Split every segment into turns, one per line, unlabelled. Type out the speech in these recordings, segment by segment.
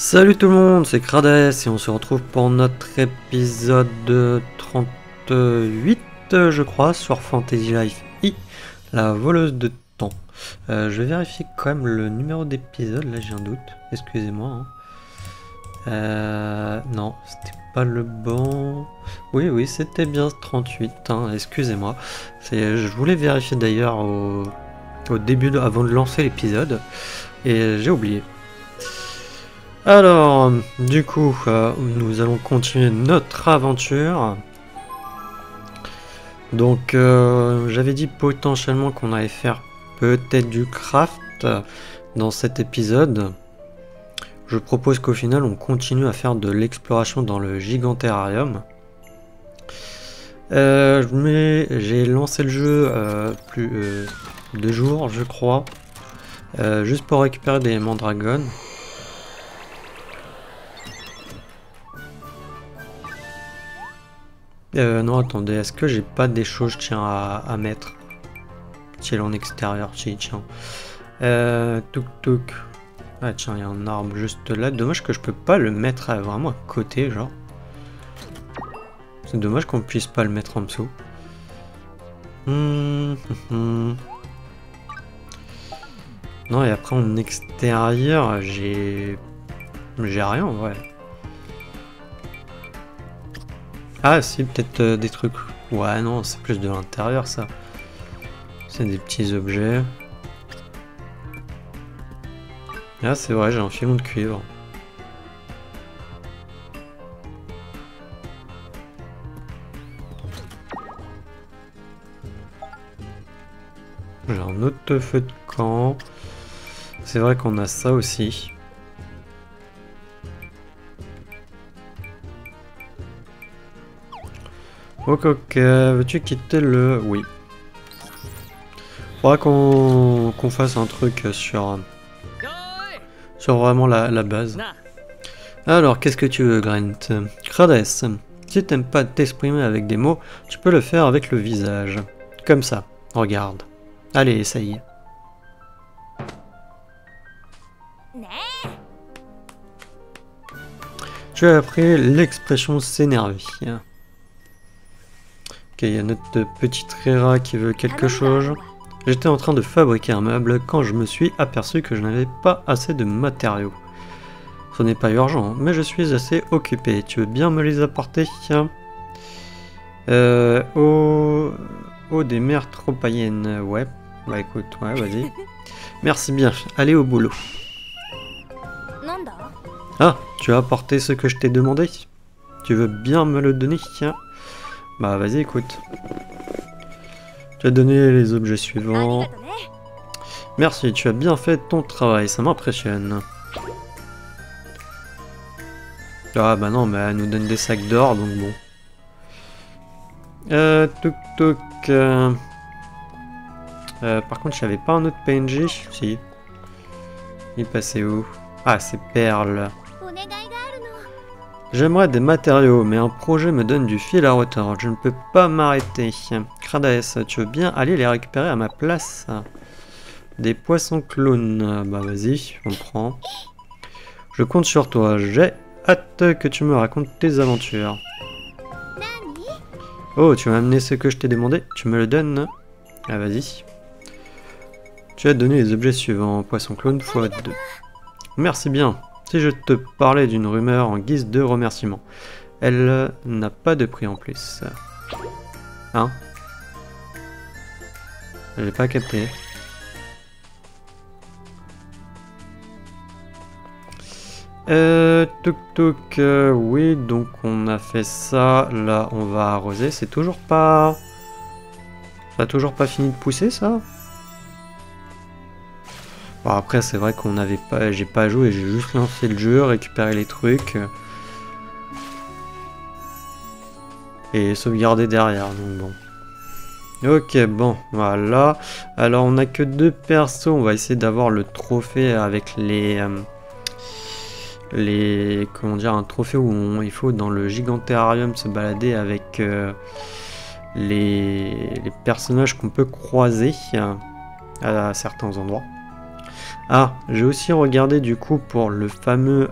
Salut tout le monde, c'est Crades et on se retrouve pour notre épisode 38, je crois, sur Fantasy Life I, la voleuse de temps. Je vais vérifier quand même le numéro d'épisode, là j'ai un doute, excusez-moi. Non, c'était pas le bon... Oui, c'était bien 38, hein, excusez-moi. Je voulais vérifier d'ailleurs au début, avant de lancer l'épisode, et j'ai oublié. Alors, du coup, nous allons continuer notre aventure. Donc, j'avais dit potentiellement qu'on allait faire peut-être du craft dans cet épisode. Je propose qu'au final, on continue à faire de l'exploration dans le Giganterrarium. J'ai lancé le jeu plus 2 jours, je crois, juste pour récupérer des mandragones. Non, attendez, est-ce que j'ai pas des choses, tiens, à mettre? Si elle est en extérieur, si, tiens. Touk. Ah, tiens, il y a un arbre juste là. Dommage que je peux pas le mettre vraiment à côté, genre. C'est dommage qu'on puisse pas le mettre en dessous. Non, et après en extérieur, j'ai rien, ouais. Ah si, peut-être des trucs... Ouais, non, c'est plus de l'intérieur, ça. C'est des petits objets. Ah, c'est vrai, j'ai un filon de cuivre. J'ai un autre feu de camp. C'est vrai qu'on a ça aussi. Ok, veux-tu quitter le... Oui. Faudra qu'on fasse un truc sur vraiment la base. Alors, qu'est-ce que tu veux, Grant? Crades, si t'aimes pas t'exprimer avec des mots, tu peux le faire avec le visage. Comme ça, regarde. Allez, essaye. Tu as appris l'expression s'énerver. Ok, il y a notre petit Rera qui veut quelque chose. J'étais en train de fabriquer un meuble quand je me suis aperçu que je n'avais pas assez de matériaux. Ce n'est pas urgent, mais je suis assez occupé. Tu veux bien me les apporter? Des mers trop païennes. Ouais, bah écoute, ouais, vas-y. Merci bien, allez au boulot. Ah, tu as apporté ce que je t'ai demandé? Tu veux bien me le donner? Bah vas-y, écoute. Tu as donné les objets suivants. Merci, tu as bien fait ton travail, ça m'impressionne. Ah bah non, mais elle nous donne des sacs d'or, donc bon. Touk. Par contre, j'avais pas un autre PNJ? Si. Il est passé où? Ah, c'est Perle. J'aimerais des matériaux, mais un projet me donne du fil à retordre. Je ne peux pas m'arrêter. Crades, tu veux bien aller les récupérer à ma place? Des poissons clowns. Bah vas-y, on prend. Je compte sur toi. J'ai hâte que tu me racontes tes aventures. Oh, tu m'as amené ce que je t'ai demandé? Tu me le donnes? Ah vas-y. Tu as donné les objets suivants. Poisson clown x2. Merci bien. Si je te parlais d'une rumeur en guise de remerciement, elle n'a pas de prix en plus. Hein? J'ai pas capté. Touk, oui, donc on a fait ça. Là, on va arroser. C'est toujours pas... Ça a toujours pas fini de pousser, ça? Bon, après, c'est vrai qu'on n'avait pas... J'ai pas joué, j'ai juste lancé le jeu, récupéré les trucs. Et sauvegardé derrière, donc bon. Ok, bon, voilà. Alors, on a que 2 persos. On va essayer d'avoir le trophée avec comment dire, un trophée où il faut dans le Giganterrarium se balader avec les personnages qu'on peut croiser à certains endroits. Ah, j'ai aussi regardé du coup pour le fameux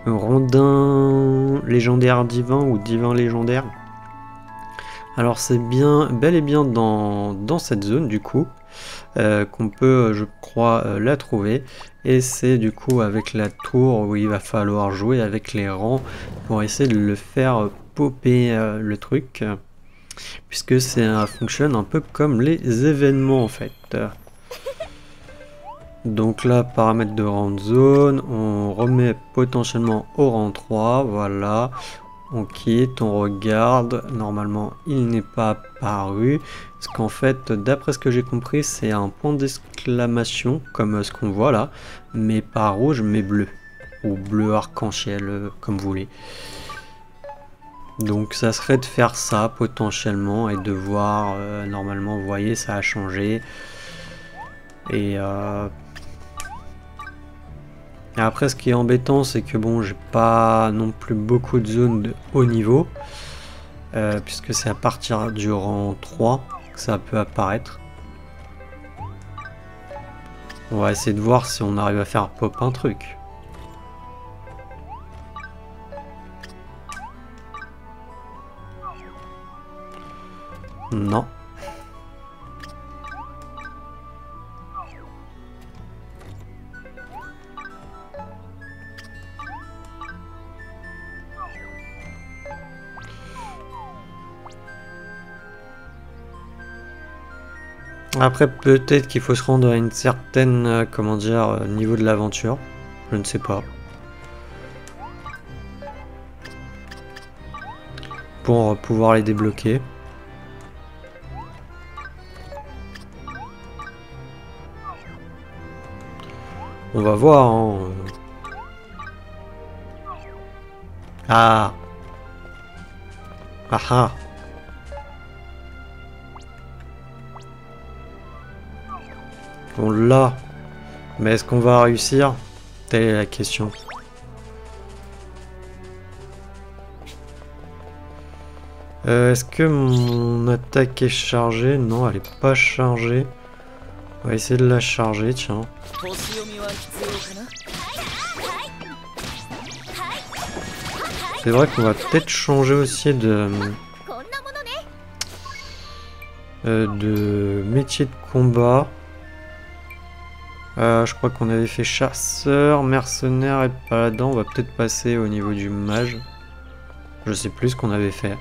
rondin légendaire divin ou divin légendaire. Alors c'est bien, bel et bien dans cette zone du coup qu'on peut, je crois, la trouver. Et c'est du coup avec la tour où il va falloir jouer avec les rangs pour essayer de le faire popper le truc. Puisque ça fonctionne un peu comme les événements en fait. Donc là, paramètres de rang de zone, on remet potentiellement au rang 3, voilà. On quitte, on regarde, normalement il n'est pas apparu, parce qu'en fait, d'après ce que j'ai compris, c'est un point d'exclamation, comme ce qu'on voit là, mais pas rouge, mais bleu, ou bleu arc-en-ciel, comme vous voulez. Donc ça serait de faire ça potentiellement, et de voir, normalement vous voyez, ça a changé, et après, ce qui est embêtant, c'est que bon, j'ai pas non plus beaucoup de zones de haut niveau, puisque c'est à partir du rang 3 que ça peut apparaître. On va essayer de voir si on arrive à faire pop un truc. Non. Après, peut-être qu'il faut se rendre à une certaine, comment dire, niveau de l'aventure. Je ne sais pas. Pour pouvoir les débloquer. On va voir, hein. Ah. Ah ah. On l'a. Mais est-ce qu'on va réussir? Telle est la question. Est-ce que mon attaque est chargée? Non, elle est pas chargée. On va essayer de la charger, tiens. C'est vrai qu'on va peut-être changer aussi de métier de combat. Je crois qu'on avait fait chasseur, mercenaire et paladin. On va peut-être passer au niveau du mage. Je sais plus ce qu'on avait fait.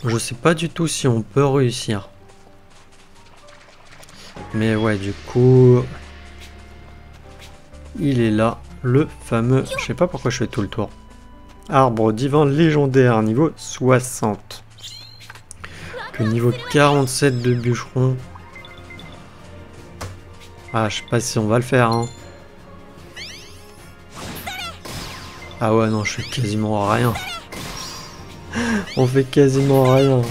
Je sais pas du tout si on peut réussir. Mais ouais, du coup... Il est là, le fameux... Je sais pas pourquoi je fais tout le tour. Arbre divin légendaire, niveau 60. Que niveau 47 de bûcheron. Ah, je sais pas si on va le faire, hein. Ah ouais, non, je fais quasiment rien. On fait quasiment rien.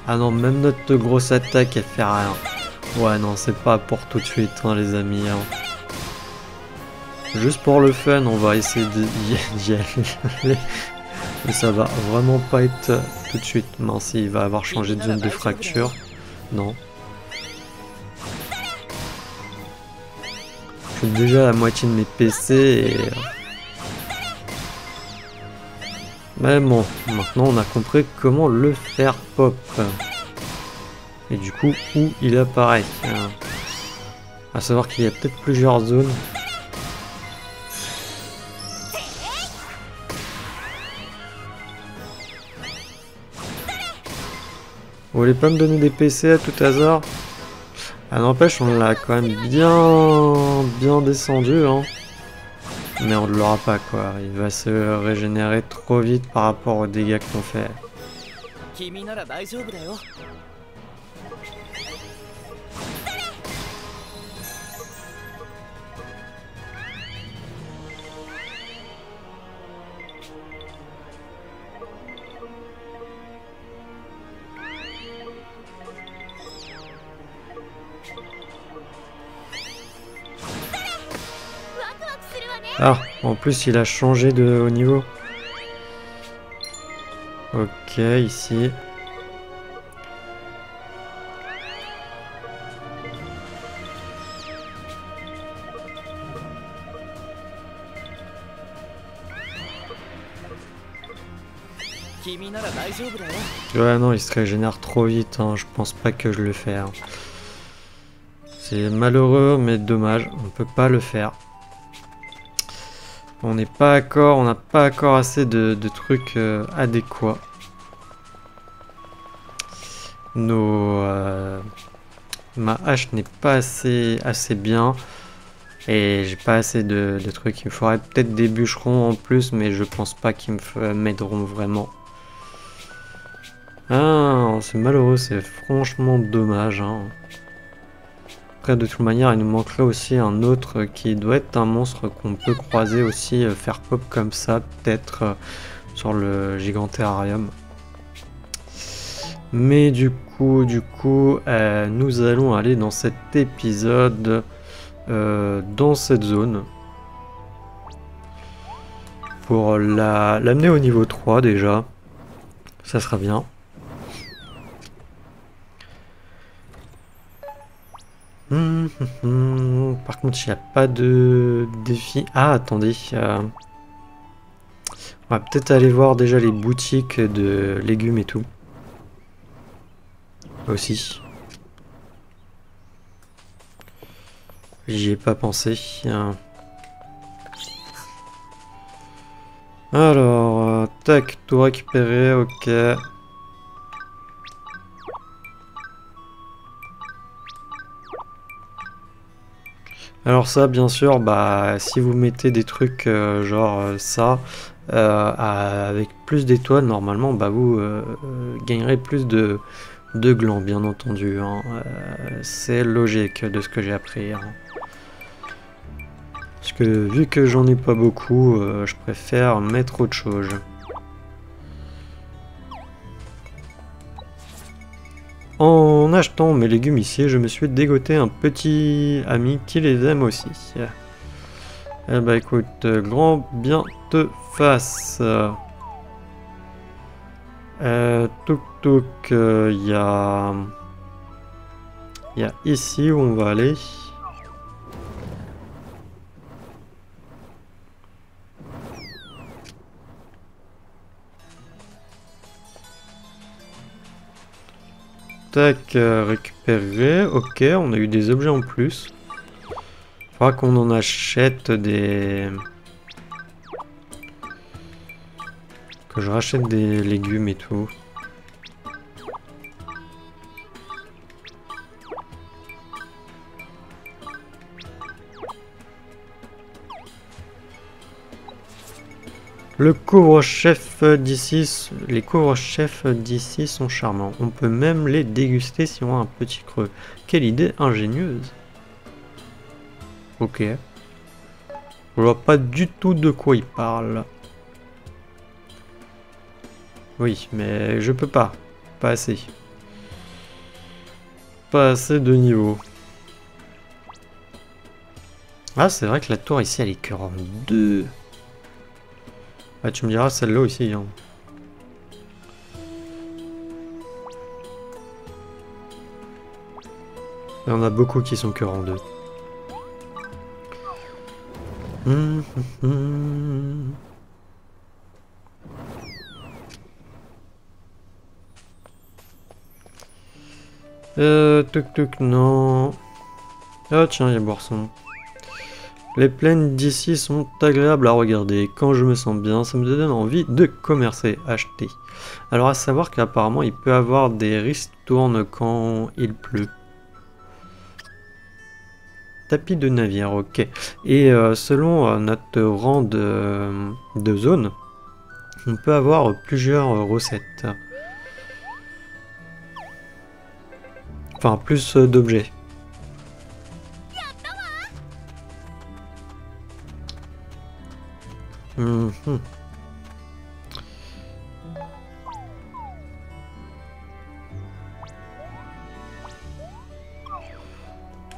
Ah non, même notre grosse attaque, elle fait rien. Ouais, non, c'est pas pour tout de suite, hein, les amis. Hein. Juste pour le fun, on va essayer d'y aller. Mais ça va vraiment pas être tout de suite. Mince, il va avoir changé de zone de fracture. Non. Je suis déjà à la moitié de mes PC et... Mais bon, maintenant on a compris comment le faire pop. Et du coup, où il apparaît. À savoir qu'il y a peut-être plusieurs zones. Vous voulez pas me donner des PC à tout hasard? Ah n'empêche, on l'a quand même bien descendu, hein. Mais on ne l'aura pas, quoi. Il va se régénérer trop vite par rapport aux dégâts qu'on fait. Ah, en plus il a changé de haut niveau. Ok, ici. Ouais, non, il se régénère trop vite, hein. Je pense pas que je le fais. Hein. C'est malheureux, mais dommage, on peut pas le faire. On n'est pas d'accord, on n'a pas encore assez de trucs adéquats. Ma hache n'est pas assez bien. Et j'ai pas assez de trucs. Il me faudrait peut-être des bûcherons en plus, mais je pense pas qu'ils m'aideront vraiment. Ah, c'est malheureux, c'est franchement dommage. Hein. Après, de toute manière, il nous manquerait aussi un autre qui doit être un monstre qu'on peut croiser aussi, faire pop comme ça, peut-être sur le Giganterrarium. Mais du coup, nous allons aller dans cet épisode, dans cette zone. Pour l'amener au niveau 3 déjà. Ça sera bien. Par contre, il n'y a pas de défi. Ah, attendez. On va peut-être aller voir déjà les boutiques de légumes et tout. Aussi. J'y ai pas pensé. Alors, tac, tout récupérer, ok. Alors ça, bien sûr, bah si vous mettez des trucs genre ça, avec plus d'étoiles, normalement, bah vous gagnerez plus de glands, bien entendu. Hein. C'est logique de ce que j'ai appris. Hein. Parce que vu que j'en ai pas beaucoup, je préfère mettre autre chose. En achetant mes légumes ici, je me suis dégoté un petit ami qui les aime aussi. Eh bah écoute, grand bien te fasse. Touk touk, il y a ici où on va aller. Tac, récupérer. Ok, on a eu des objets en plus. Faudra qu'on en achète des... Que je rachète des légumes et tout. Le couvre-chef d'ici, les couvre-chefs d'ici sont charmants. On peut même les déguster si on a un petit creux. Quelle idée ingénieuse. Ok. Je vois pas du tout de quoi il parle. Oui, mais je peux pas. Pas assez. Pas assez de niveau. Ah, c'est vrai que la tour ici, elle est que en 2. Ah, tu me diras, celle-là aussi. Hein. Il y en a beaucoup qui sont que en 2. Tuk non. Ah tiens, il y a Boisson. Les plaines d'ici sont agréables à regarder. Quand je me sens bien, ça me donne envie de commercer, acheter. Alors à savoir qu'apparemment il peut avoir des ristournes quand il pleut. Tapis de navire, ok. Et selon notre rang de zone, on peut avoir plusieurs recettes. Enfin, plus d'objets.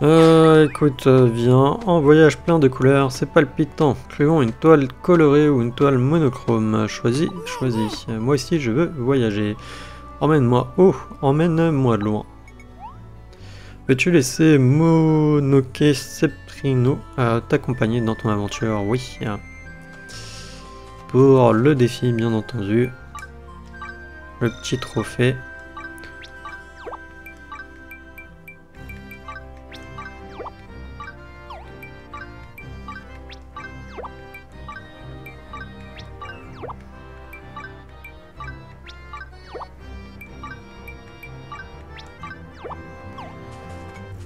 Écoute, viens, en voyage plein de couleurs, c'est palpitant. Créons une toile colorée ou une toile monochrome. Choisis, choisis. Moi aussi, je veux voyager. Emmène-moi haut, emmène-moi loin. Veux-tu laisser Monoke Seprino t'accompagner dans ton aventure? Oui. Pour le défi, bien entendu. Le petit trophée.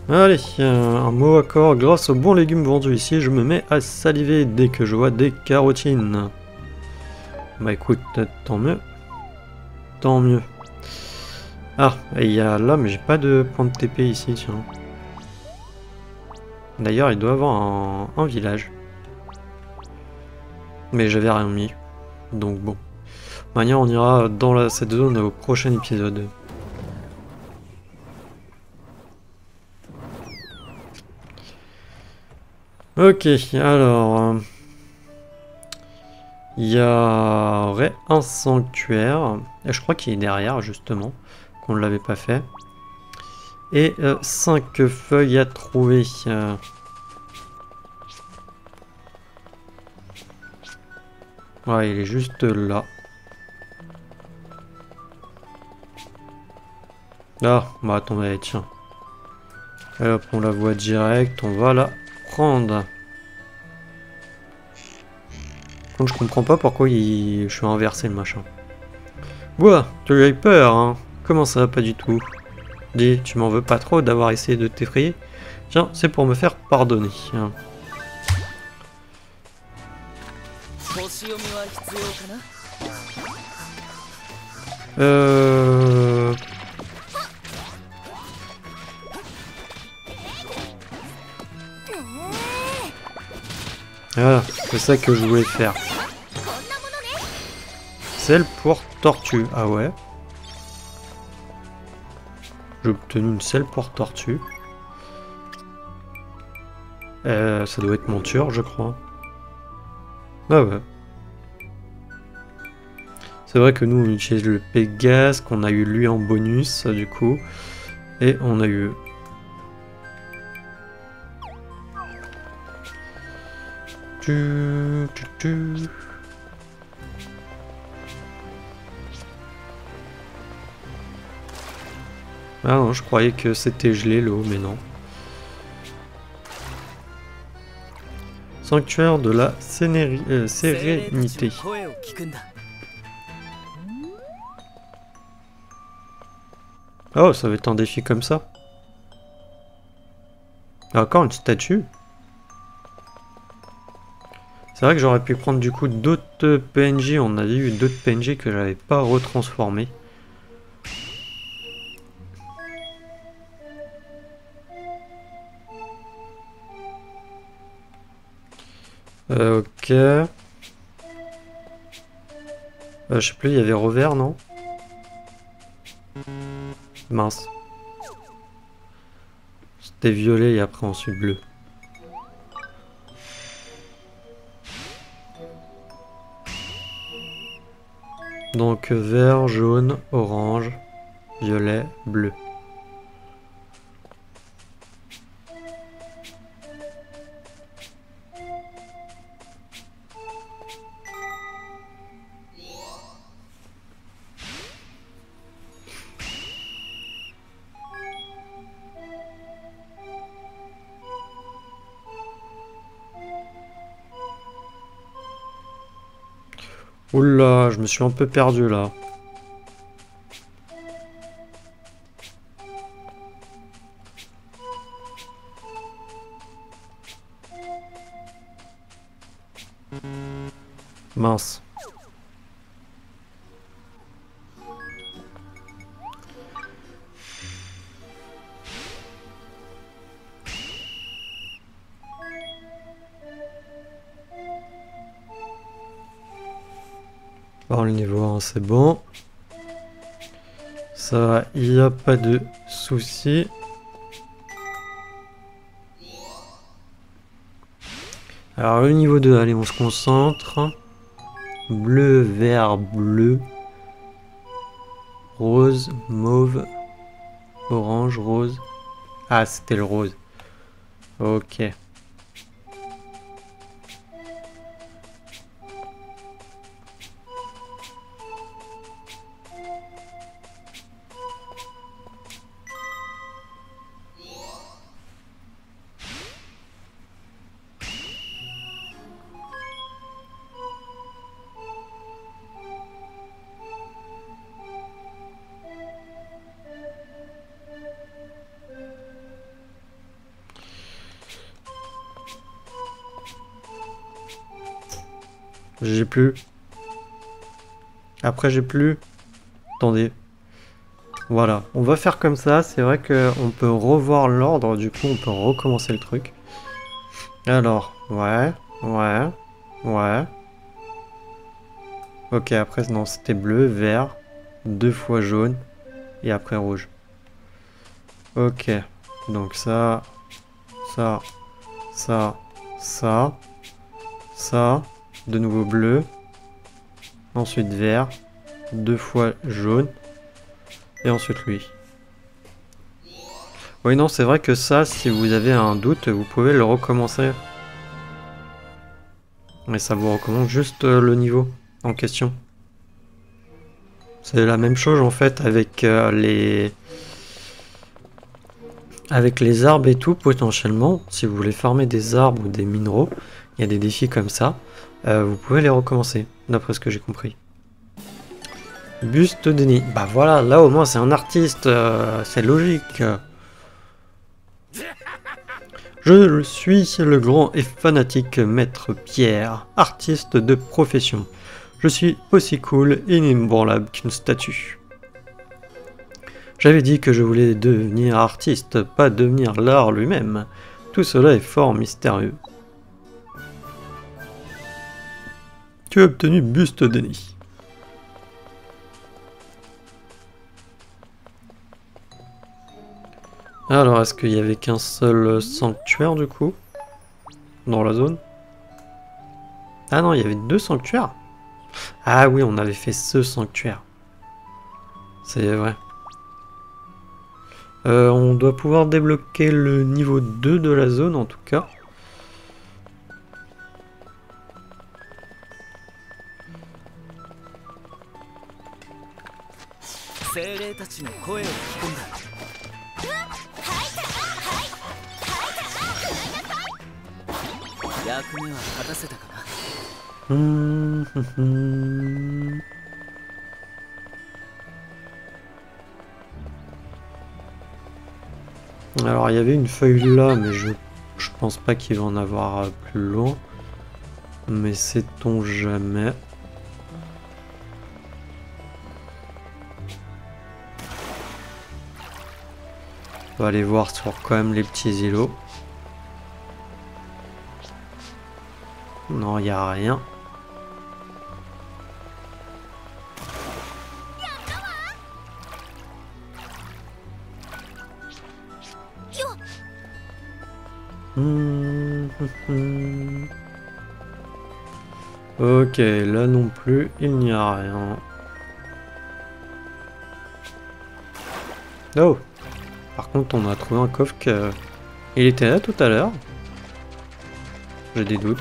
Allez, un mot accord. Grâce aux bons légumes vendus ici, je me mets à saliver dès que je vois des carotines. Bah écoute, tant mieux. Tant mieux. Ah, il y a là, mais j'ai pas de point de TP ici, tiens. D'ailleurs, il doit y avoir un village. Mais j'avais rien mis. Donc bon. Maintenant, on ira dans cette zone au prochain épisode. Ok, alors... il y aurait un sanctuaire. Et je crois qu'il est derrière, justement. Qu'on ne l'avait pas fait. Et 5 feuilles à trouver. Ouais, il est juste là. Ah, bah attendez, tiens. Et hop, on la voit direct, on va la prendre. Contre, je comprends pas pourquoi je suis inversé le machin. Ouah, tu as eu peur, hein? Comment ça, pas du tout? Dis, tu m'en veux pas trop d'avoir essayé de t'effrayer? Tiens, c'est pour me faire pardonner. Voilà, c'est ça que je voulais faire. Celle pour tortue. Ah ouais. J'ai obtenu une selle pour tortue. Ça doit être monture, je crois. Ah ouais. C'est vrai que nous, on utilise le Pégase, qu'on a eu lui en bonus, du coup. Et on a eu... Ah non, je croyais que c'était gelé l'eau, mais non. Sanctuaire de la sérénité. Oh, ça va être un défi comme ça. Encore une statue. C'est vrai que j'aurais pu prendre du coup d'autres PNJ. On avait eu d'autres PNJ que j'avais pas retransformés. Ok. Je sais plus, il y avait Rover, non? Mince. C'était violet et après ensuite bleu. Donc vert, jaune, orange, violet, bleu. Oula, je me suis un peu perdu là. Mince. Bon, le niveau 1, c'est bon. Ça, il n'y a pas de souci. Alors le niveau 2, allez on se concentre. Bleu, vert, bleu. Rose, mauve, orange, rose. Ah c'était le rose. Ok. J'ai plus. Après j'ai plus. Attendez. Voilà, on va faire comme ça. C'est vrai qu'on peut revoir l'ordre. Du coup, on peut recommencer le truc. Alors, ouais. Ok, après, non, c'était bleu, vert. 2 fois jaune. Et après rouge. Ok. Donc ça. De nouveau bleu. Ensuite vert. 2 fois jaune. Et ensuite lui. Oui, non, c'est vrai que ça, si vous avez un doute, vous pouvez le recommencer. Et ça vous recommence juste le niveau en question. C'est la même chose en fait avec avec les arbres et tout, potentiellement. Si vous voulez farmer des arbres ou des minéraux, il y a des défis comme ça. Vous pouvez les recommencer, d'après ce que j'ai compris. Buste de Denis. Bah voilà, là au moins c'est un artiste, c'est logique. Je suis le grand et fanatique maître Pierre, artiste de profession. Je suis aussi cool et inébranlable qu'une statue. J'avais dit que je voulais devenir artiste, pas devenir l'art lui-même. Tout cela est fort mystérieux. Tu as obtenu Buste Denis. Alors, est-ce qu'il y avait qu'un seul sanctuaire du coup dans la zone? Ah non, il y avait 2 sanctuaires. Ah oui, on avait fait ce sanctuaire. C'est vrai. On doit pouvoir débloquer le niveau 2 de la zone en tout cas. Alors il y avait une feuille là, mais je pense pas qu'il va en avoir plus loin. Mais sait-on jamais. On va aller voir sur quand même les petits îlots. Non, il n'y a rien. Ok, là non plus, il n'y a rien. Oh! Par contre, on a trouvé un coffre que... Il était là tout à l'heure. J'ai des doutes.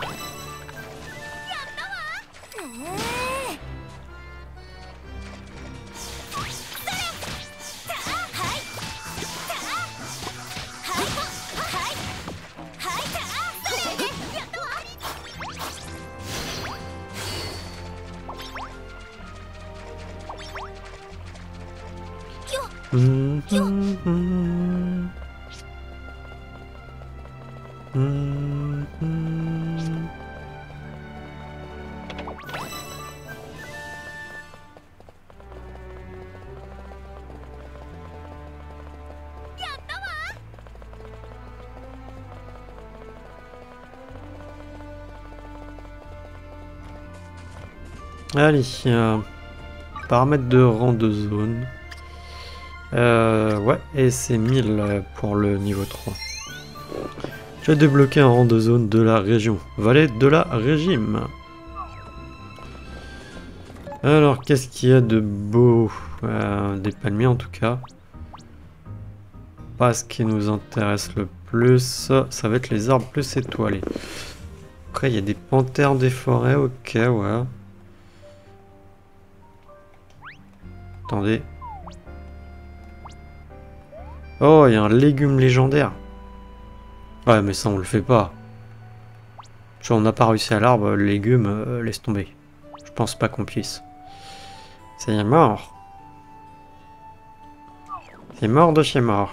Allez, paramètres de rang de zone. Ouais, et c'est 1000 pour le niveau 3. J'ai débloqué un rang de zone de la région. Vallée de la régime. Alors, qu'est-ce qu'il y a de beau? Des palmiers en tout cas. Pas ce qui nous intéresse le plus. Ça va être les arbres plus étoilés. Après, il y a des panthères des forêts. Ok, ouais. Attendez. Oh, il y a un légume légendaire. Ouais, mais ça, on le fait pas. Genre, on n'a pas réussi à l'arbre, le légume, laisse tomber. Je pense pas qu'on puisse. C'est mort. C'est mort de chez mort.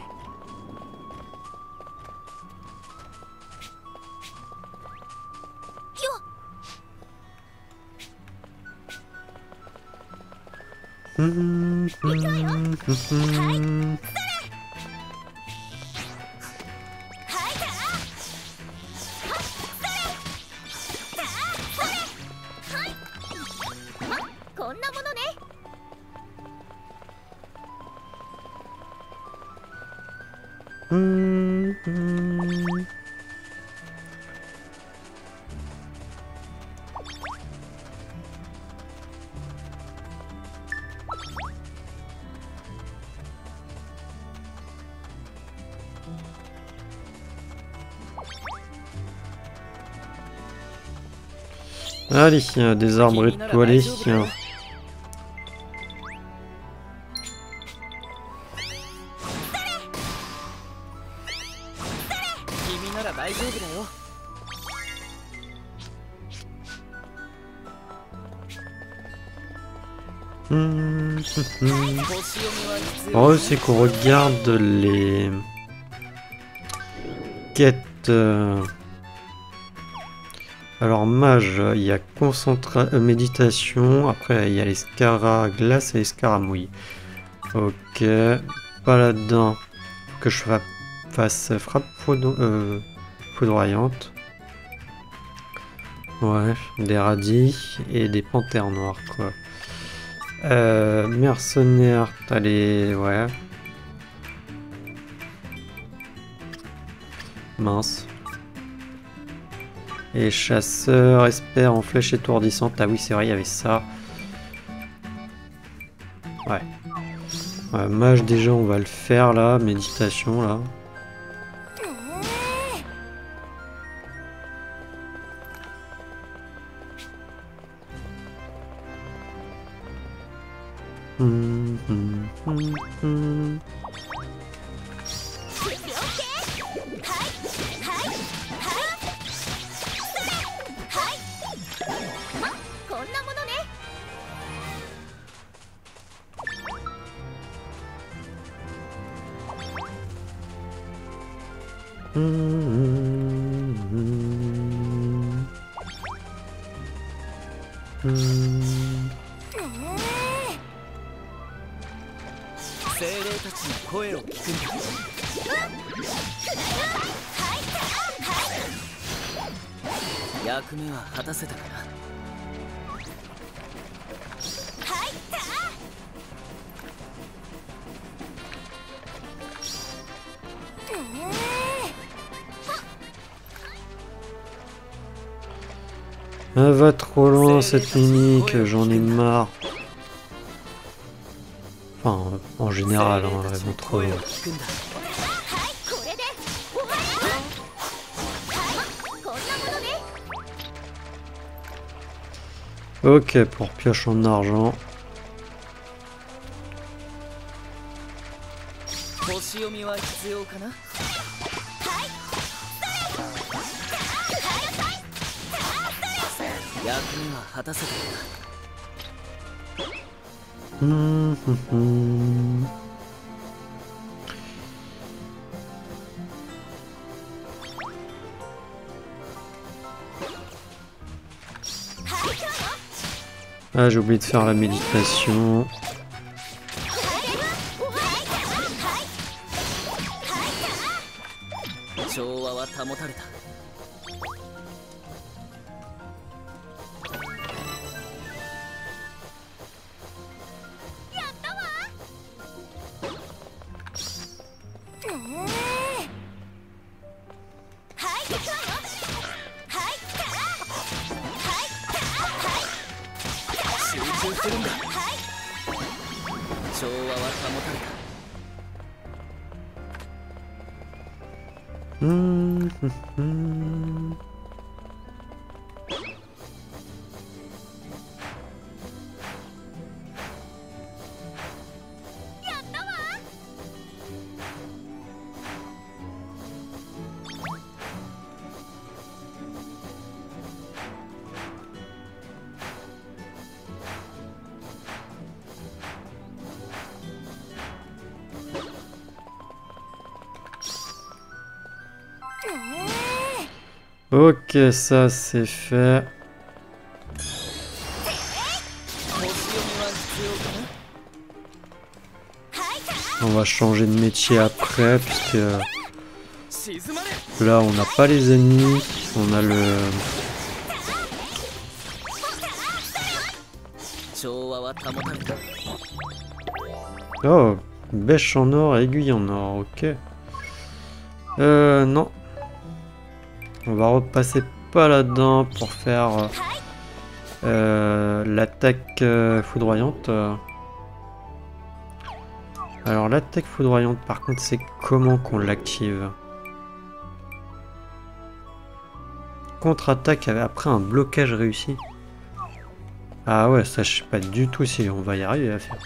Allez, des arbres étoilés. Oh, c'est qu'on regarde les quêtes. Alors mage, il y a méditation, après il y a les scaras glace et les scaras mouille. Ok, paladin, faut que je fasse frappe foudroyante. Ouais, des radis et des panthères noires quoi. Mercenaire, t'as les... ouais. Mince. Et chasseur, espère en flèche étourdissante. Ah oui, c'est vrai, il y avait ça. Ouais. Mage, déjà, on va le faire là. Méditation là. Elle va trop loin cette mimique, j'en ai marre. Enfin, en général, hein, elle va trop loin. Ok, pour pioche en argent. Ah, j'ai oublié de faire la méditation.
するんだ。調和は保たれた。
Ok, ça c'est fait. On va changer de métier après, puisque là on n'a pas les ennemis, on a le... Oh, bêche en or, aiguille en or, ok. Non. On va repasser pas là-dedans pour faire l'attaque foudroyante. Alors l'attaque foudroyante par contre c'est comment qu'on l'active? Contre-attaque après un blocage réussi. Ah ouais, ça je sais pas du tout si on va y arriver à faire.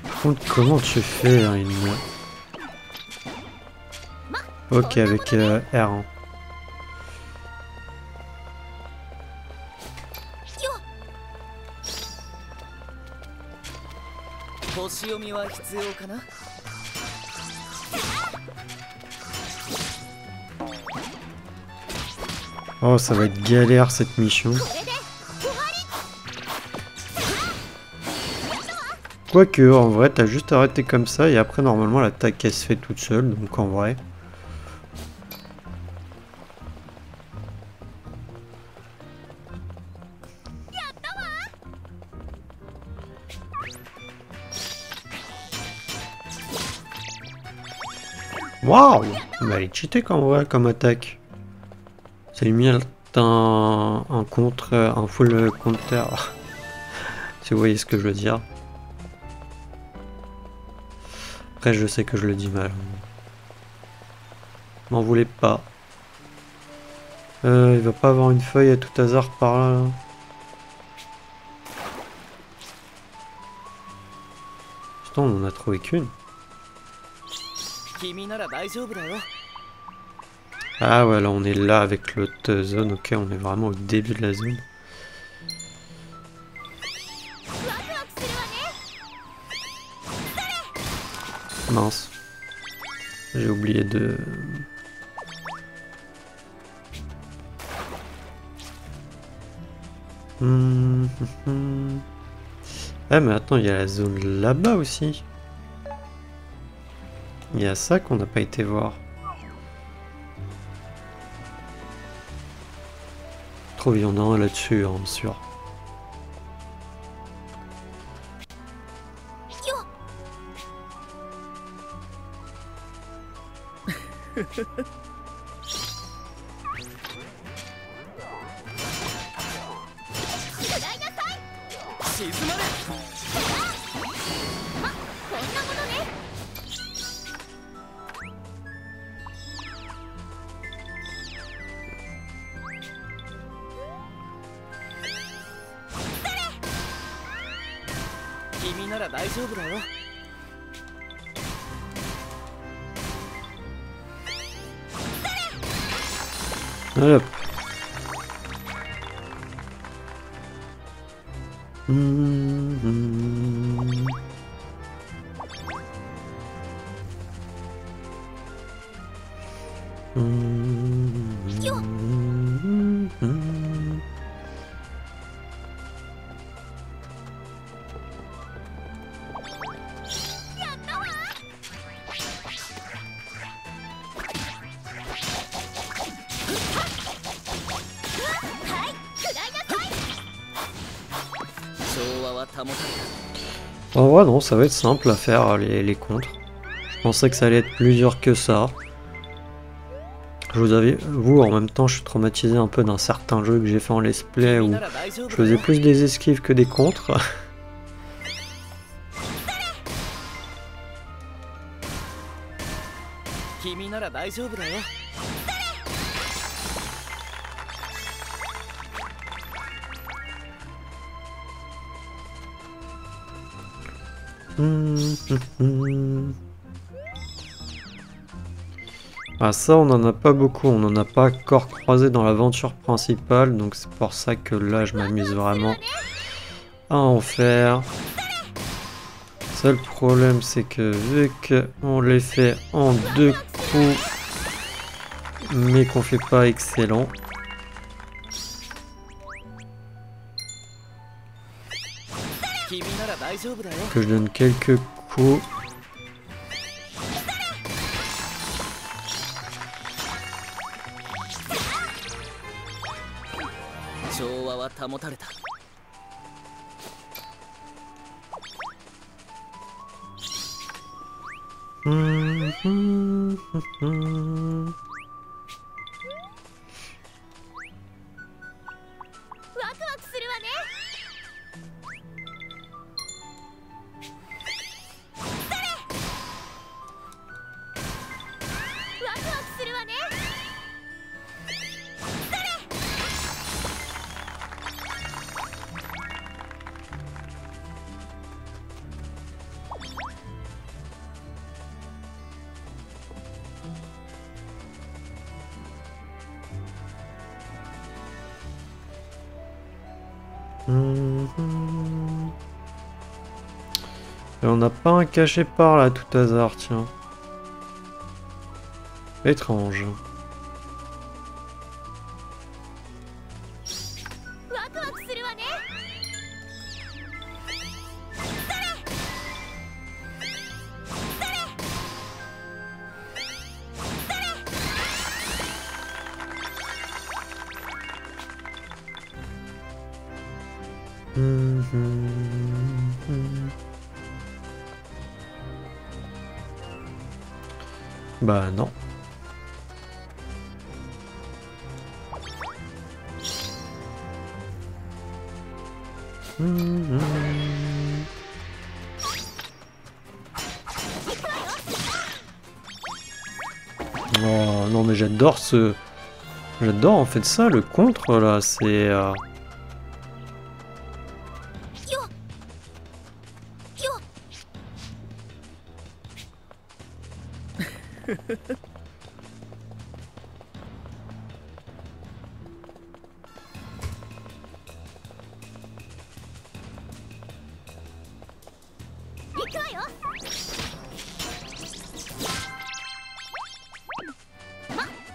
Par contre, comment tu fais une... Ok, avec R1. Oh, ça va être galère cette mission. Quoique, en vrai, t'as juste arrêté comme ça et après, normalement, l'attaque, elle se fait toute seule. Donc, en vrai... Waouh! Bah, elle est cheatée comme attaque. Ça lui met un contre, un full counter. Si vous voyez ce que je veux dire. Après, je sais que je le dis mal. M'en voulez pas. Il va pas avoir une feuille à tout hasard par là. Putain, on en a trouvé qu'une. Ah ouais, là on est là avec l'autre zone. Ok, on est vraiment au début de la zone. Mince. J'ai oublié de... Ah mais attends, il y a la zone là-bas aussi. Il y a ça qu'on n'a pas été voir. Trop, il y en a un là-dessus, hein, sûr.
大丈夫だよ。
Allez hop. En vrai non, ça va être simple à faire les contres. Je pensais que ça allait être plus dur que ça. Je vous avoue, en même temps je suis traumatisé un peu d'un certain jeu que j'ai fait en let's play où je faisais plus des esquives que des contres. Ah ça on en a pas beaucoup, on en a pas encore croisé dans l'aventure principale, donc c'est pour ça que là je m'amuse vraiment à en faire. Seul problème c'est que vu qu'on les fait en 2 coups mais qu'on fait pas excellent, que je donne quelques coups. Et on n'a pas un cachet par là tout hasard, tiens. Étrange. Bah non. Oh non mais j'adore ce... J'adore en fait ça, le contre là, c'est...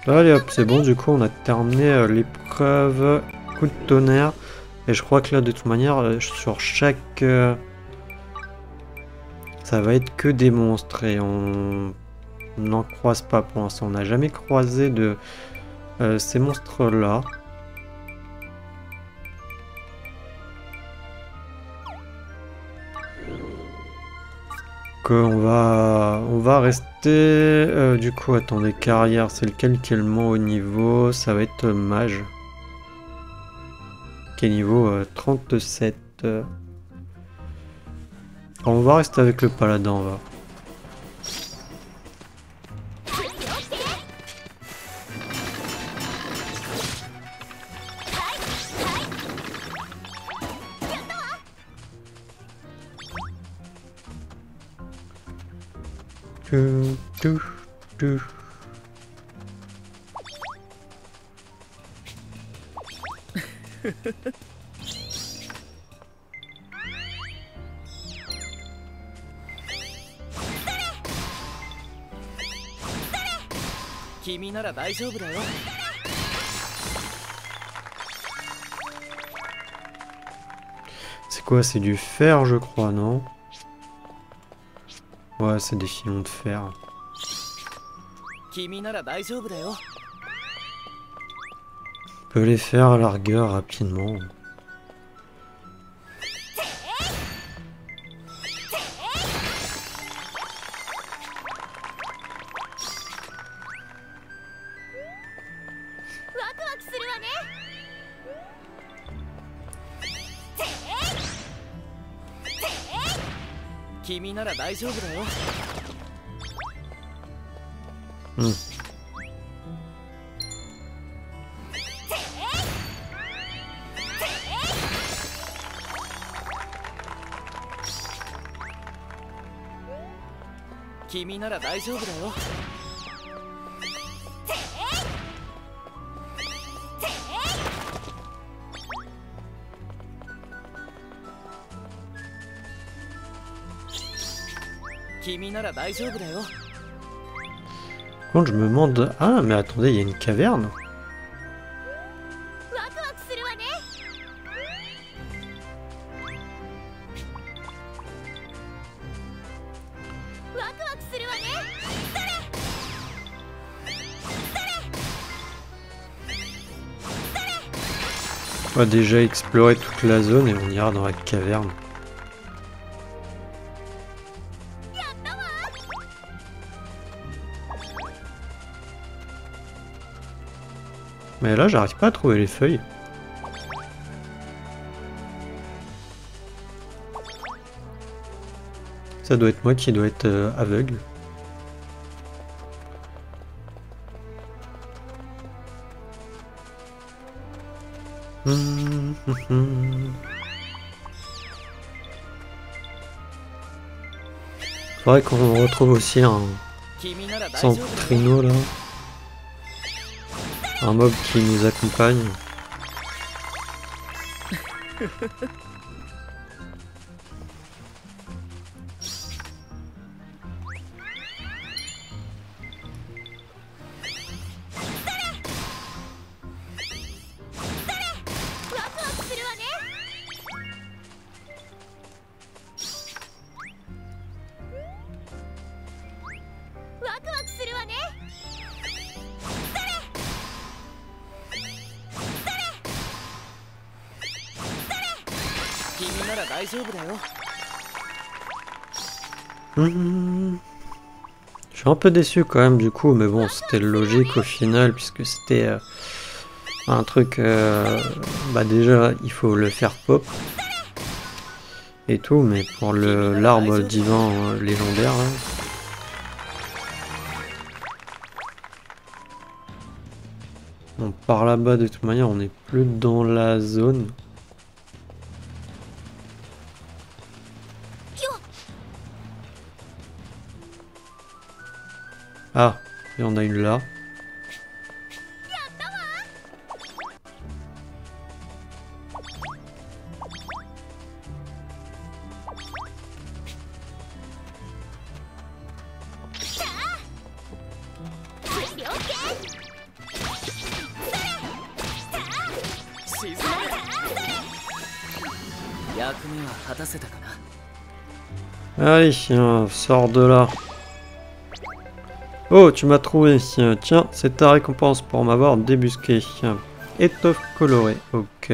Allez hop, c'est bon, du coup on a terminé l'épreuve coup de tonnerre. Et je crois que là de toute manière, sur chaque... ça va être que des monstres et on n'en croise pas pour l'instant. On n'a jamais croisé de ces monstres là. On va rester... du coup, attendez, carrière, c'est lequel qui est le moins haut niveau? Ça va être mage. Qui est niveau 37. On va rester avec le paladin, on va. tout, tout, tout. C'est quoi? C'est du fer, je crois, non? Ouais, c'est des filons de fer. On peut les faire à largueur rapidement. Hmm. Quand je me demande... Ah, mais attendez, il y a une caverne. On va déjà explorer toute la zone et on ira dans la caverne. Mais là, j'arrive pas à trouver les feuilles. Ça doit être moi qui dois être aveugle. Faudrait qu'on retrouve aussi un centrino là. Un mob qui nous accompagne. Je suis un peu déçu quand même du coup, mais bon, c'était logique au final, puisque c'était un truc... bah déjà, il faut le faire pop. Et tout, mais pour l'arbre divin légendaire... Là, bon, par là-bas, de toute manière, on n'est plus dans la zone. Ah, il y en a une là. Allez, sors de là. Oh, tu m'as trouvé. Tiens, c'est ta récompense pour m'avoir débusqué. Étoffe colorée. Ok.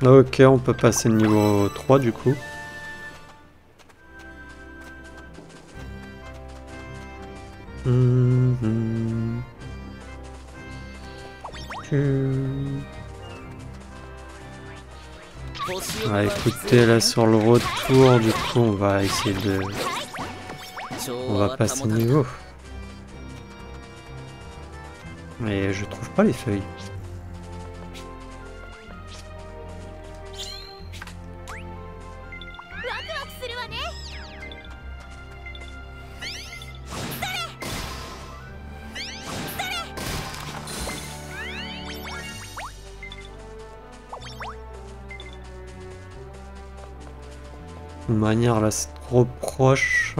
Ok, on peut passer niveau 3 du coup. Mhm. Ouais, écoutez, là sur le retour, du coup, on va essayer de... On va passer niveau. Mais je trouve pas les feuilles. De manière là, c'est trop proche.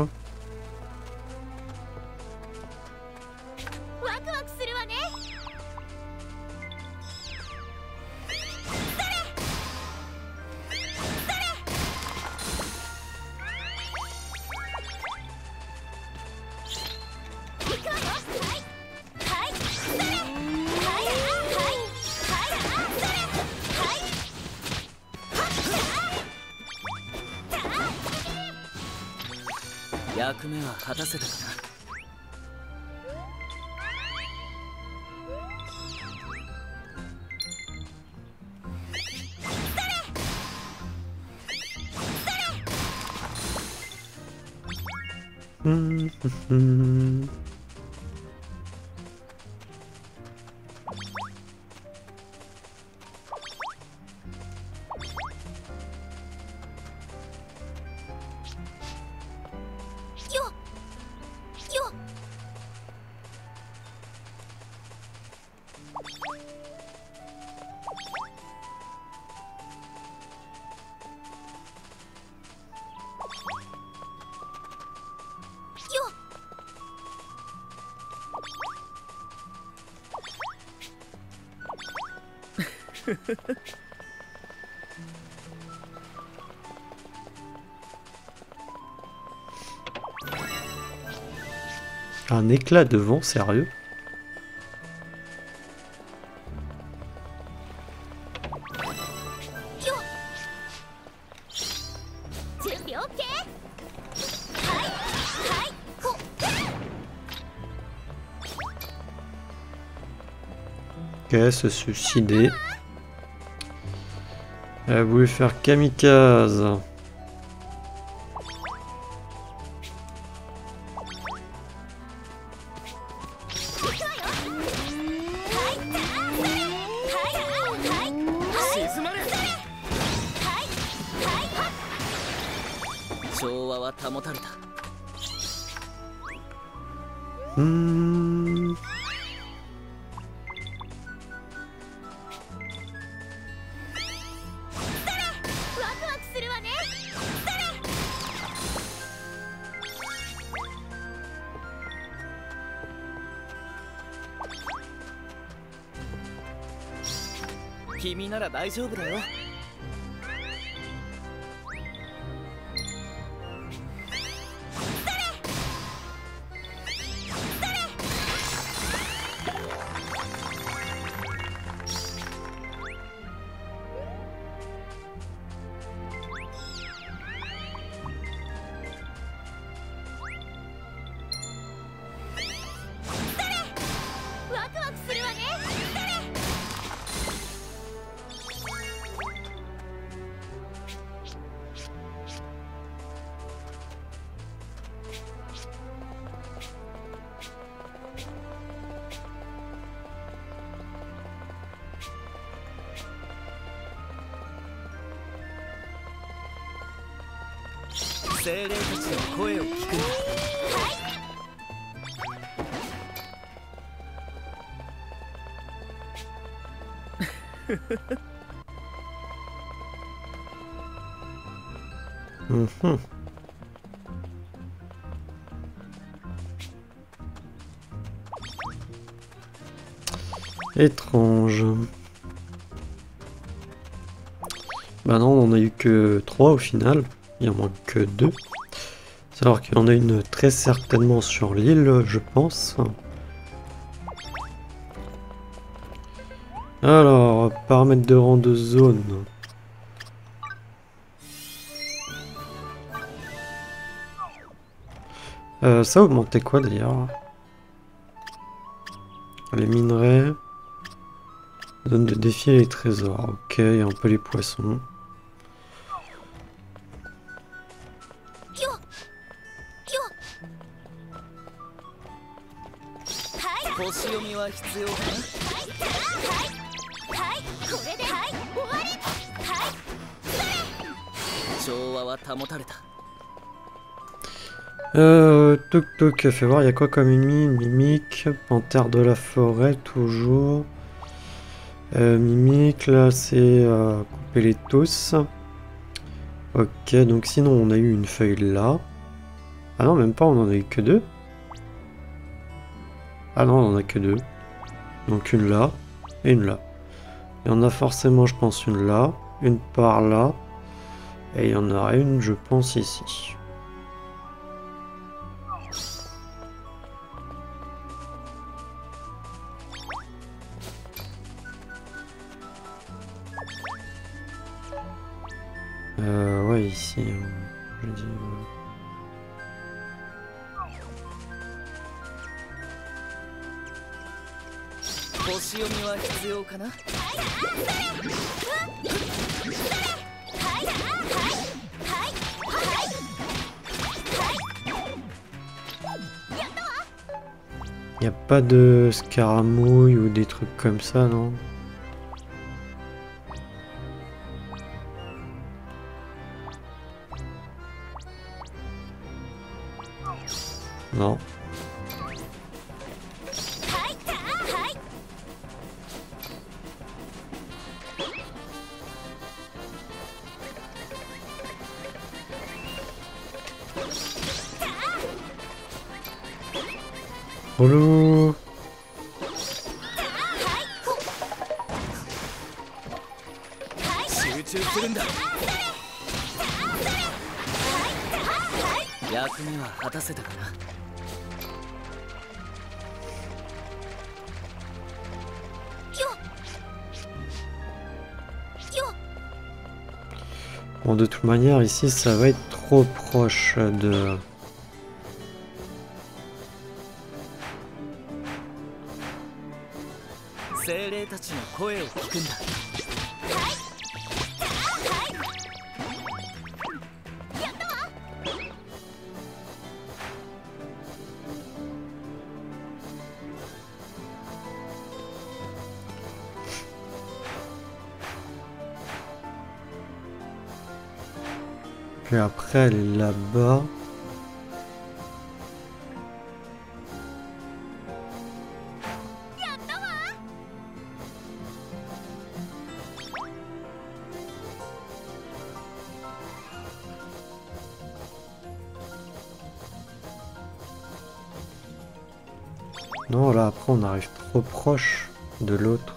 Un éclat de vent, sérieux? Ok, se suicider. Elle a voulu faire kamikaze. Étrange. Bah non, on en a eu que 3 au final. Il en manque que 2. Alors qu'il y en a une très certainement sur l'île, je pense. Alors, paramètres de rang de zone. Ça augmentait quoi d'ailleurs? Les minerais. Zone de défi et les trésors. Ok, et un peu les poissons.
星読みは必要かな。はい、これではい、終わり。はい、調和は保たれた。
Toc toc, fais voir, il y a quoi comme ennemi? Mimique, panthère de la forêt, toujours. Mimique, là c'est couper les tous. Ok, donc sinon on a eu une feuille là. Ah non, même pas, on en a eu que 2. Ah non, on en a que 2. Donc une là et une là. Il y en a forcément, je pense, une là, une par là. Et il y en aura une, je pense, ici. Ouais, ici, je dis...
星読みは必要かな。
Y a pas de scaramouille ou des trucs comme ça, non? Non. Relou.
集中するんだ。役目は果たせたかな。
Bon, de toute manière, ici, ça va être trop proche de... Puis après, elle est là-bas. Non, là, après, on arrive trop proche de l'autre.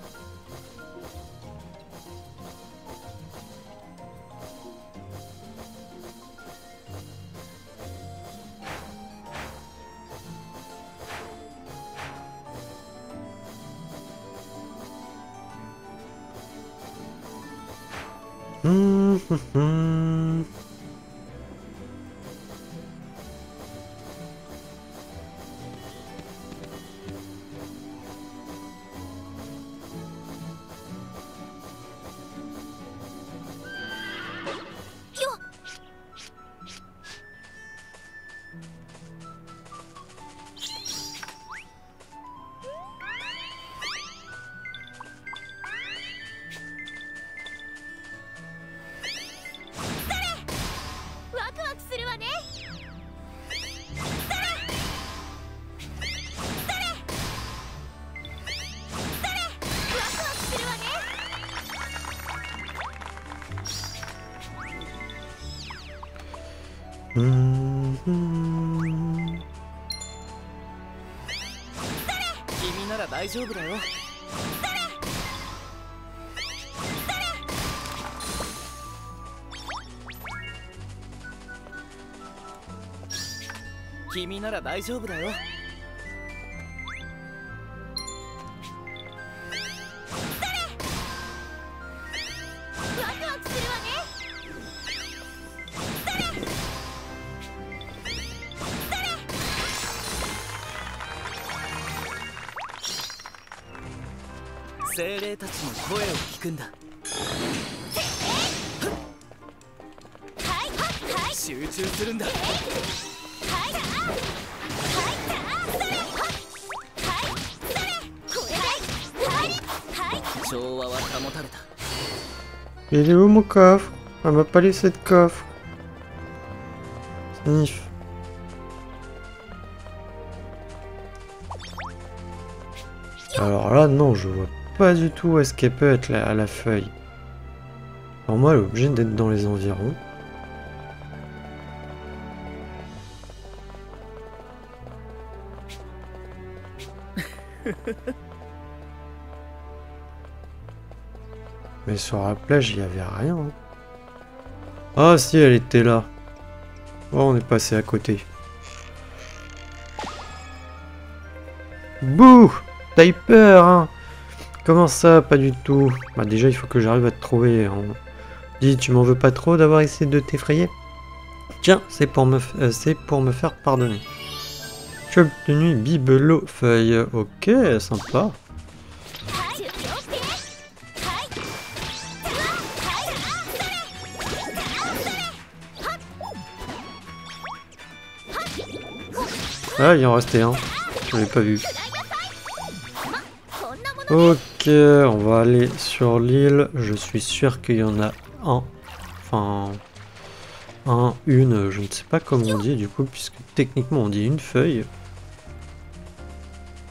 精霊たちの声を聞くんだ。集中するんだ。調和は保たれた。
Il est où mon coffre? Elle m'a pas laissé de coffre. Sniff. Alors là, non, je vois pas du tout où est-ce qu'elle peut être la feuille. Pour moi, elle est obligée d'être dans les environs. Mais sur la plage, il y avait rien. Hein. Ah si, elle était là. Oh, on est passé à côté. Bouh! T'as eu peur, hein? Comment ça? Pas du tout. Bah déjà, il faut que j'arrive à te trouver. Hein. Dis, tu m'en veux pas trop d'avoir essayé de t'effrayer? Tiens, c'est pour me faire pardonner. Tu as obtenu bibelot feuille. Ok, sympa. Ah, il en restait un. Je l'ai pas vu. Ok, on va aller sur l'île. Je suis sûr qu'il y en a un. Enfin, une, je ne sais pas comment on dit du coup, puisque techniquement on dit une feuille.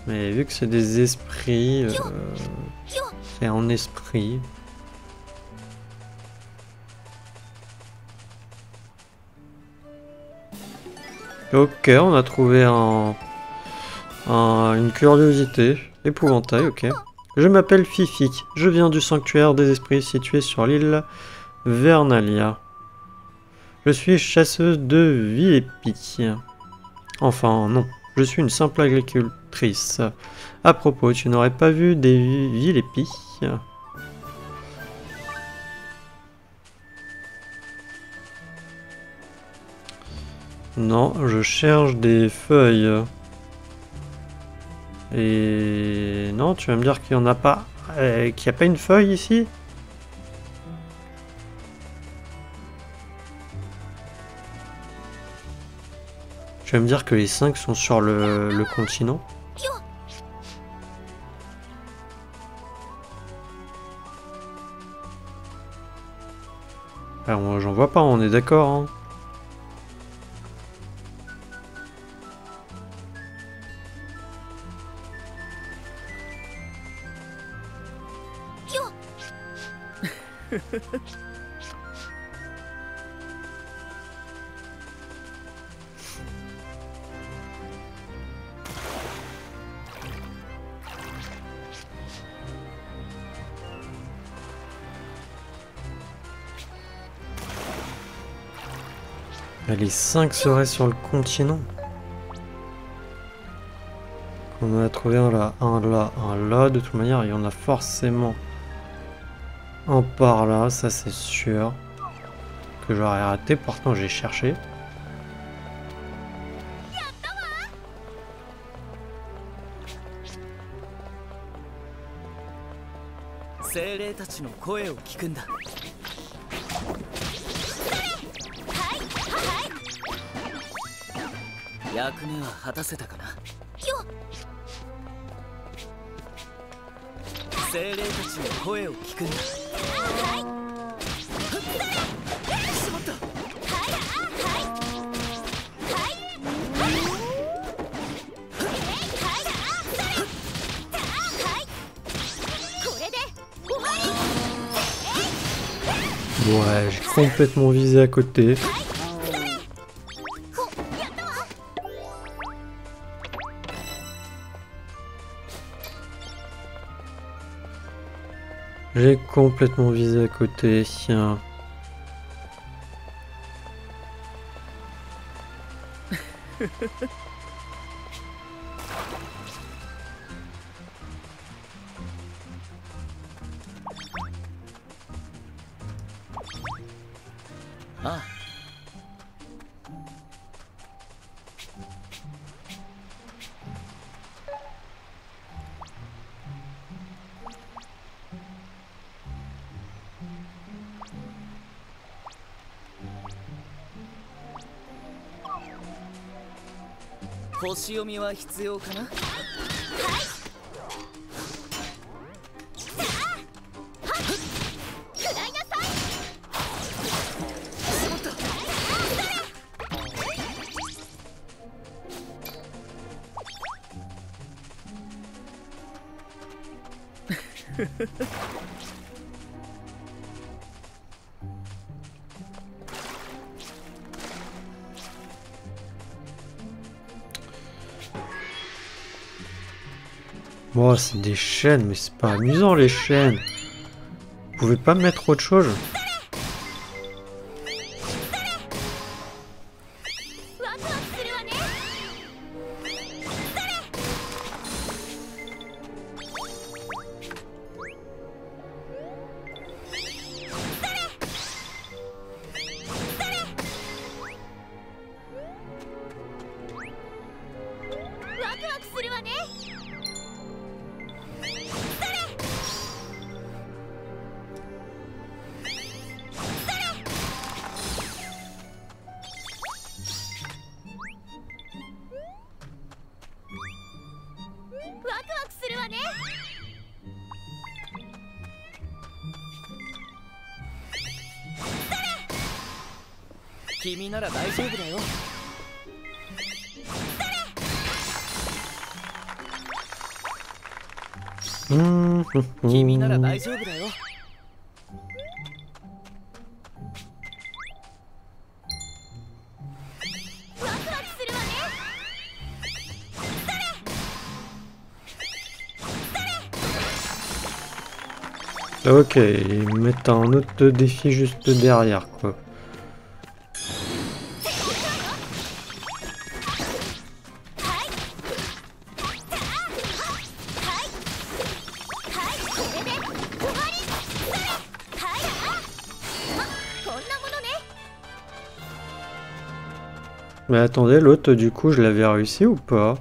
Mais vu que c'est des esprits, c'est un esprit. Ok, on a trouvé une curiosité. Épouvantail, ok. Je m'appelle Fifi. Je viens du sanctuaire des esprits situé sur l'île Vernalia. Je suis chasseuse de Villepi. Enfin, non. Je suis une simple agricultrice. À propos, tu n'aurais pas vu des Villepi? Non, je cherche des feuilles. Et non, tu vas me dire qu'il n'y en a pas, qu'il n'y a pas une feuille ici? Tu vas me dire que les 5 sont sur le continent? Alors moi j'en vois pas, on est d'accord hein. Les 5 seraient sur le continent. On en a trouvé un là, un là, un là. De toute manière, il y en a forcément un par là, ça c'est sûr. Que j'aurais raté, pourtant j'ai cherché. Ouais, j'ai complètement visé à côté. J'ai complètement visé à côté. Tiens.
Ah. 星読みは必要かな。
Oh, c'est des chaînes, mais c'est pas amusant les chaînes. Vous pouvez pas mettre autre chose?
君なら大丈夫だよ。君なら大丈夫だよ。
Ok, ils mettent un autre défi juste derrière, quoi. Mais attendez, l'autre, du coup, je l'avais réussi ou pas?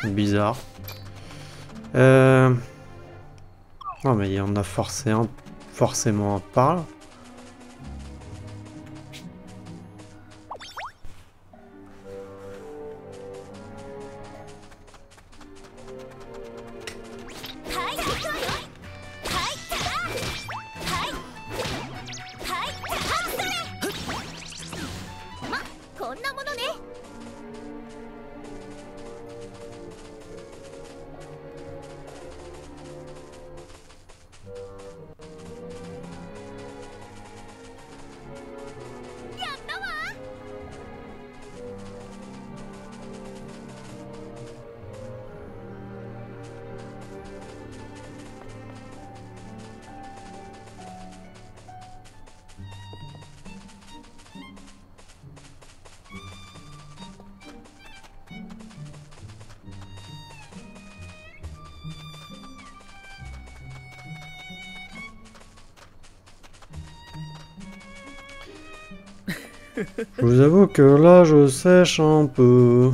Bizarre. Non, mais il y en a forcément un par là. Je vous avoue que là, je sèche un peu.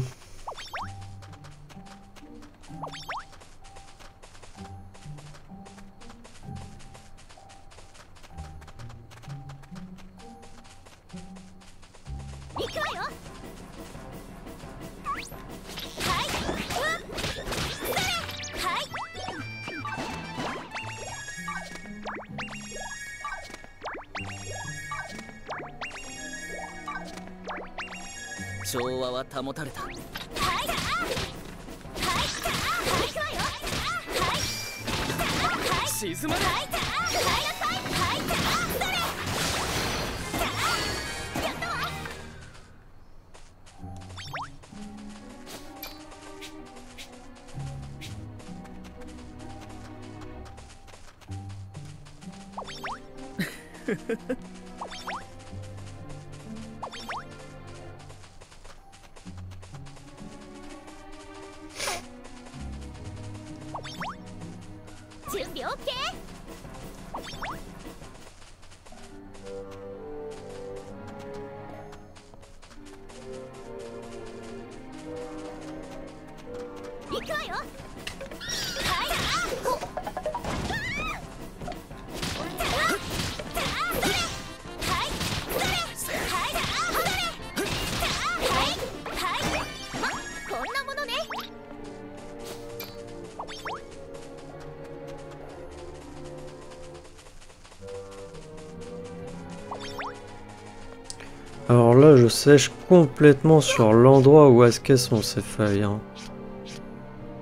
Alors là, je sèche complètement sur l'endroit où est-ce qu'elles sont ces feuilles. Hein.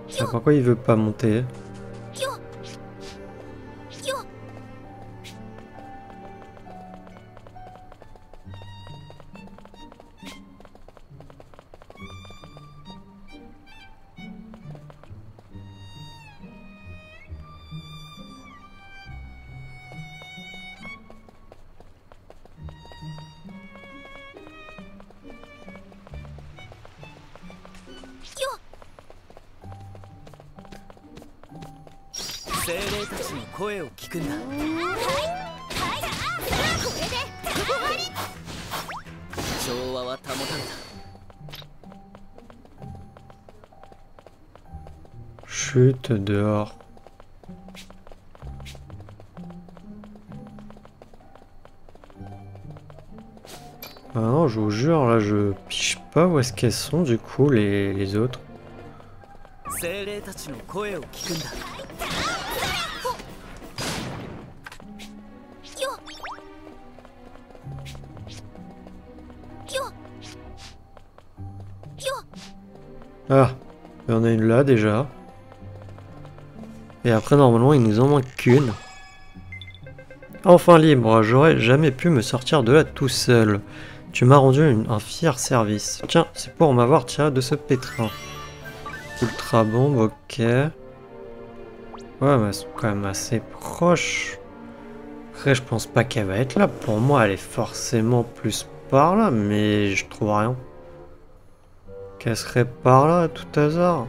Je sais pas pourquoi il veut pas monter. Chute dehors. Ah non, je vous jure, là, je piche pas où est-ce qu'elles sont, du coup, les autres. Ah, il y en a une là, déjà. Et après, normalement, il nous en manque qu'une. Enfin libre, j'aurais jamais pu me sortir de là tout seul. Tu m'as rendu un fier service. Tiens, c'est pour m'avoir tiré de ce pétrin. Ultra bombe, ok. Ouais, mais elles sont quand même assez proches. Après, je pense pas qu'elle va être là. Pour moi, elle est forcément plus par là, mais je trouve rien. Qu'elle serait par là, à tout hasard.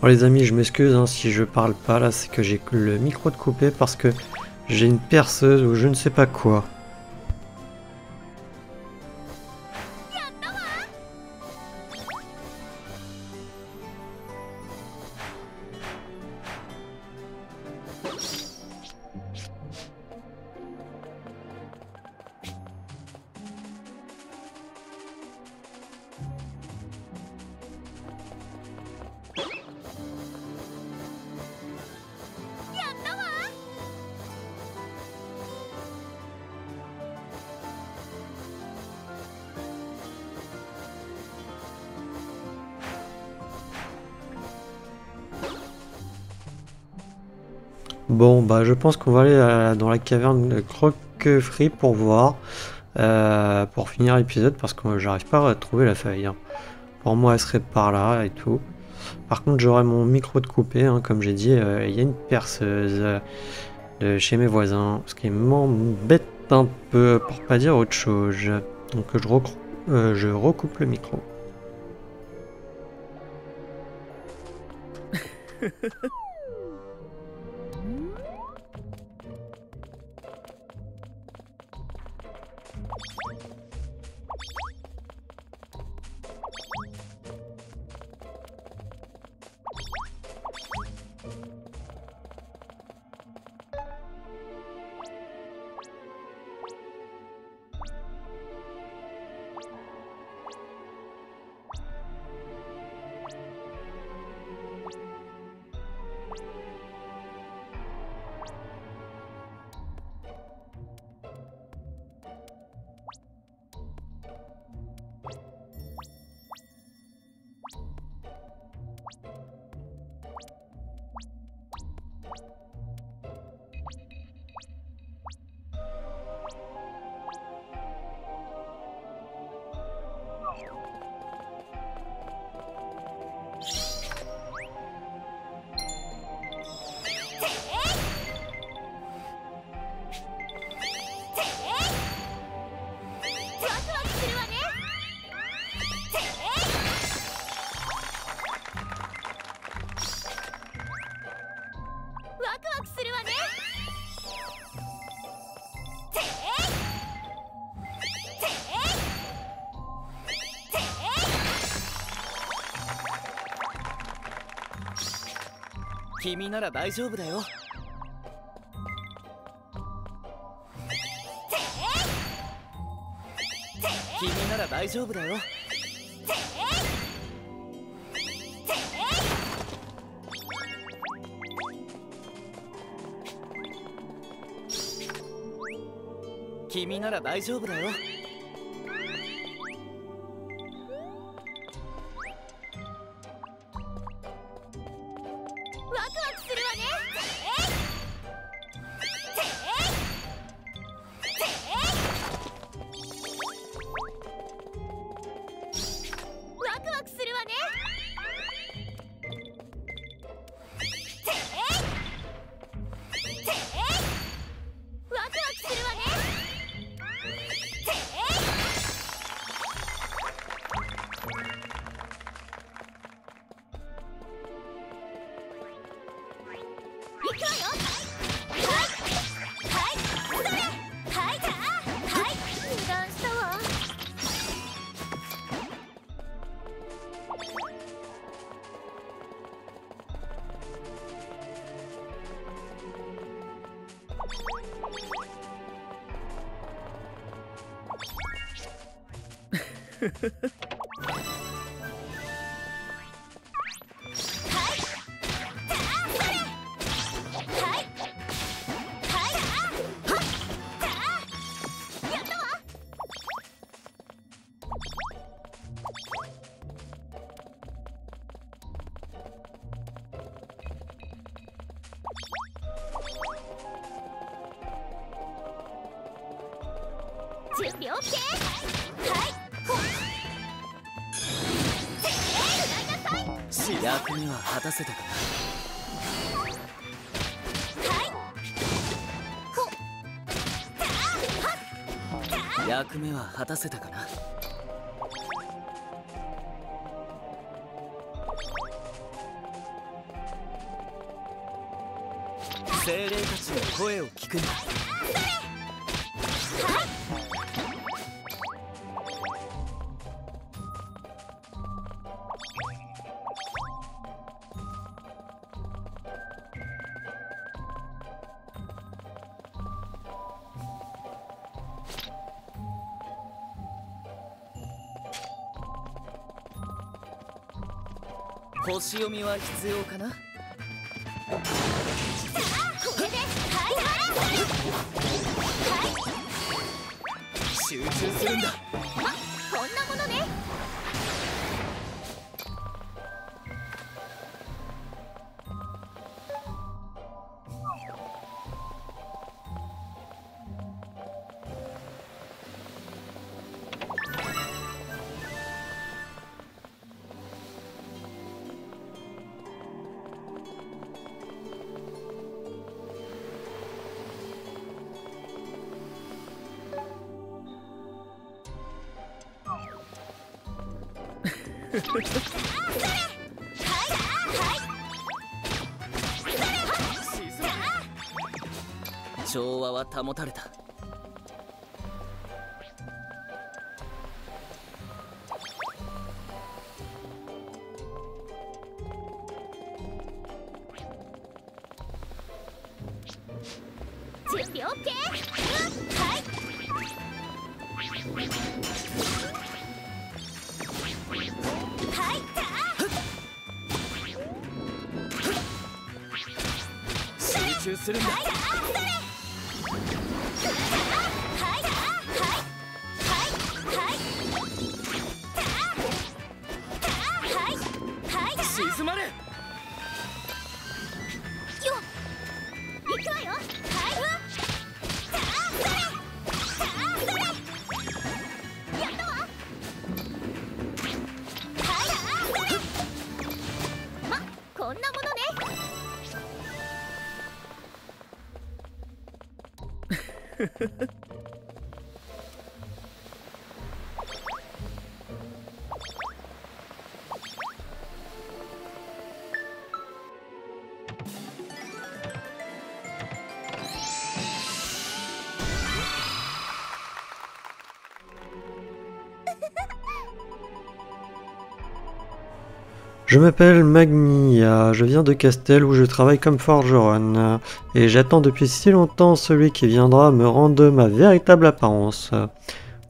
Bon les amis, je m'excuse hein, si je parle pas là, c'est que j'ai le micro de coupé parce que j'ai une perceuse ou je ne sais pas quoi. Bon bah je pense qu'on va aller dans la caverne de Croquefree pour voir, pour finir l'épisode parce que j'arrive pas à trouver la feuille. Hein. Pour moi elle serait par là et tout. Par contre j'aurai mon micro de coupé, hein, comme j'ai dit, il y a une perceuse de chez mes voisins, ce qui m'embête un peu pour pas dire autre chose. Donc je recoupe le micro.
君なら大丈夫だよ。君なら大丈夫だよ。君なら大丈夫だよ。
ワクワクするわね。準備 OK。 はいほっ
役目は果たせたかな。役目は果たせたかな。精霊たちの声を聞くんだ。星読みは必要かな。
これで
集中するんだ。
こんなものね。
調和は保たれた。
準備 OK。 はい
集中するんだ。静まれ。
行くわよ。やったわ。ま、こんなものね。
Je m'appelle Magnia, je viens de Castel où je travaille comme forgeronne, et j'attends depuis si longtemps celui qui viendra me rendre ma véritable apparence.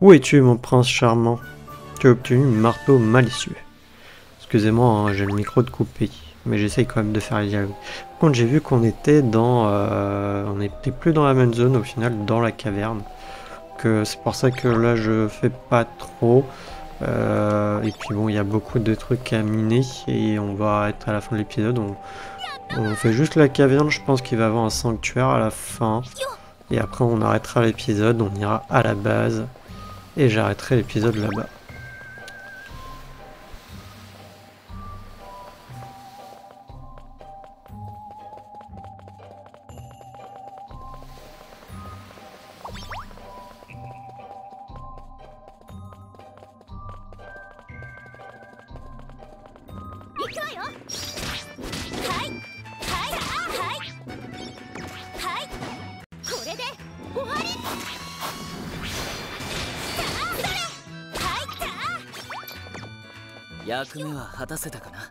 Où es-tu, mon prince charmant? Tu as obtenu un marteau malicieux. Excusez-moi, hein, j'ai le micro de coupé, mais j'essaye quand même de faire les dialogues. Par contre, j'ai vu qu'on était dans... on n'était plus dans la même zone, au final, dans la caverne. C'est pour ça que là, je fais pas trop... et puis bon, il y a beaucoup de trucs à miner et on va être à la fin de l'épisode. On fait juste la caverne, je pense qu'il va y avoir un sanctuaire à la fin. Et après on arrêtera l'épisode, on ira à la base. Et j'arrêterai l'épisode là-bas.
役目は果たせたかな。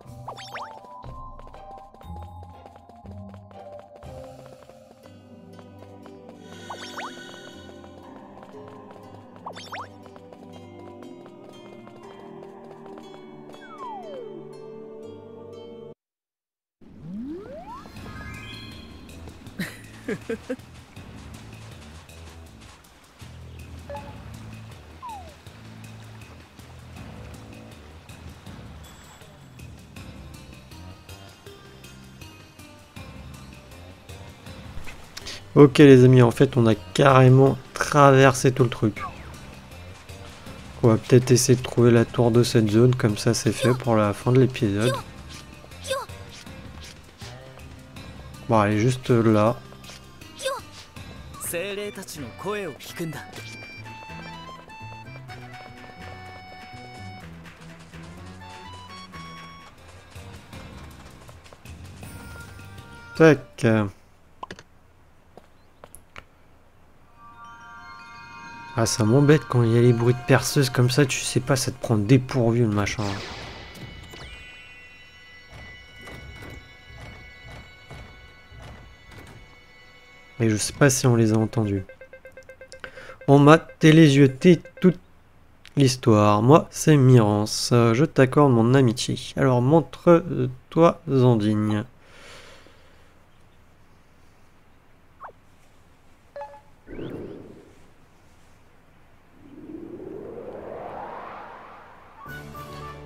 Ok les amis, en fait on a carrément traversé tout le truc. On va peut-être essayer de trouver la tour de cette zone, comme ça c'est fait pour la fin de l'épisode. Bon, elle est juste là.
精霊たちの声を聞くんだ。
Tac. Ah, ça m'embête quand il y a les bruits de perceuse comme ça, tu sais pas, ça te prend dépourvu le machin. Et je sais pas si on les a entendus. On m'a télésioté toute l'histoire. Moi, c'est Mirance. Je t'accorde mon amitié. Alors montre-toi en digne.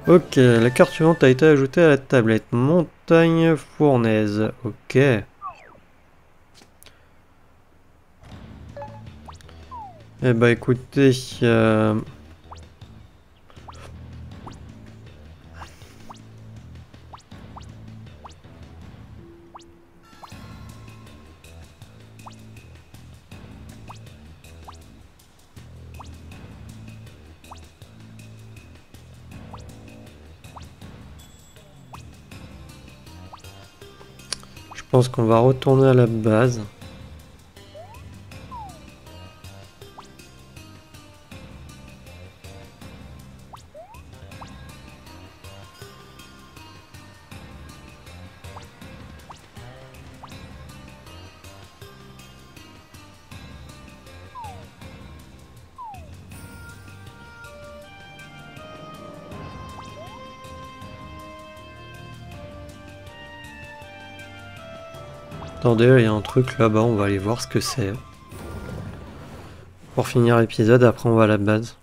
Ok, la carte suivante a été ajoutée à la tablette. Montagne fournaise. Ok. Eh bah écoutez, je pense qu'on va retourner à la base. Attendez, il y a un truc là-bas, on va aller voir ce que c'est. Pour finir l'épisode, après on va à la base.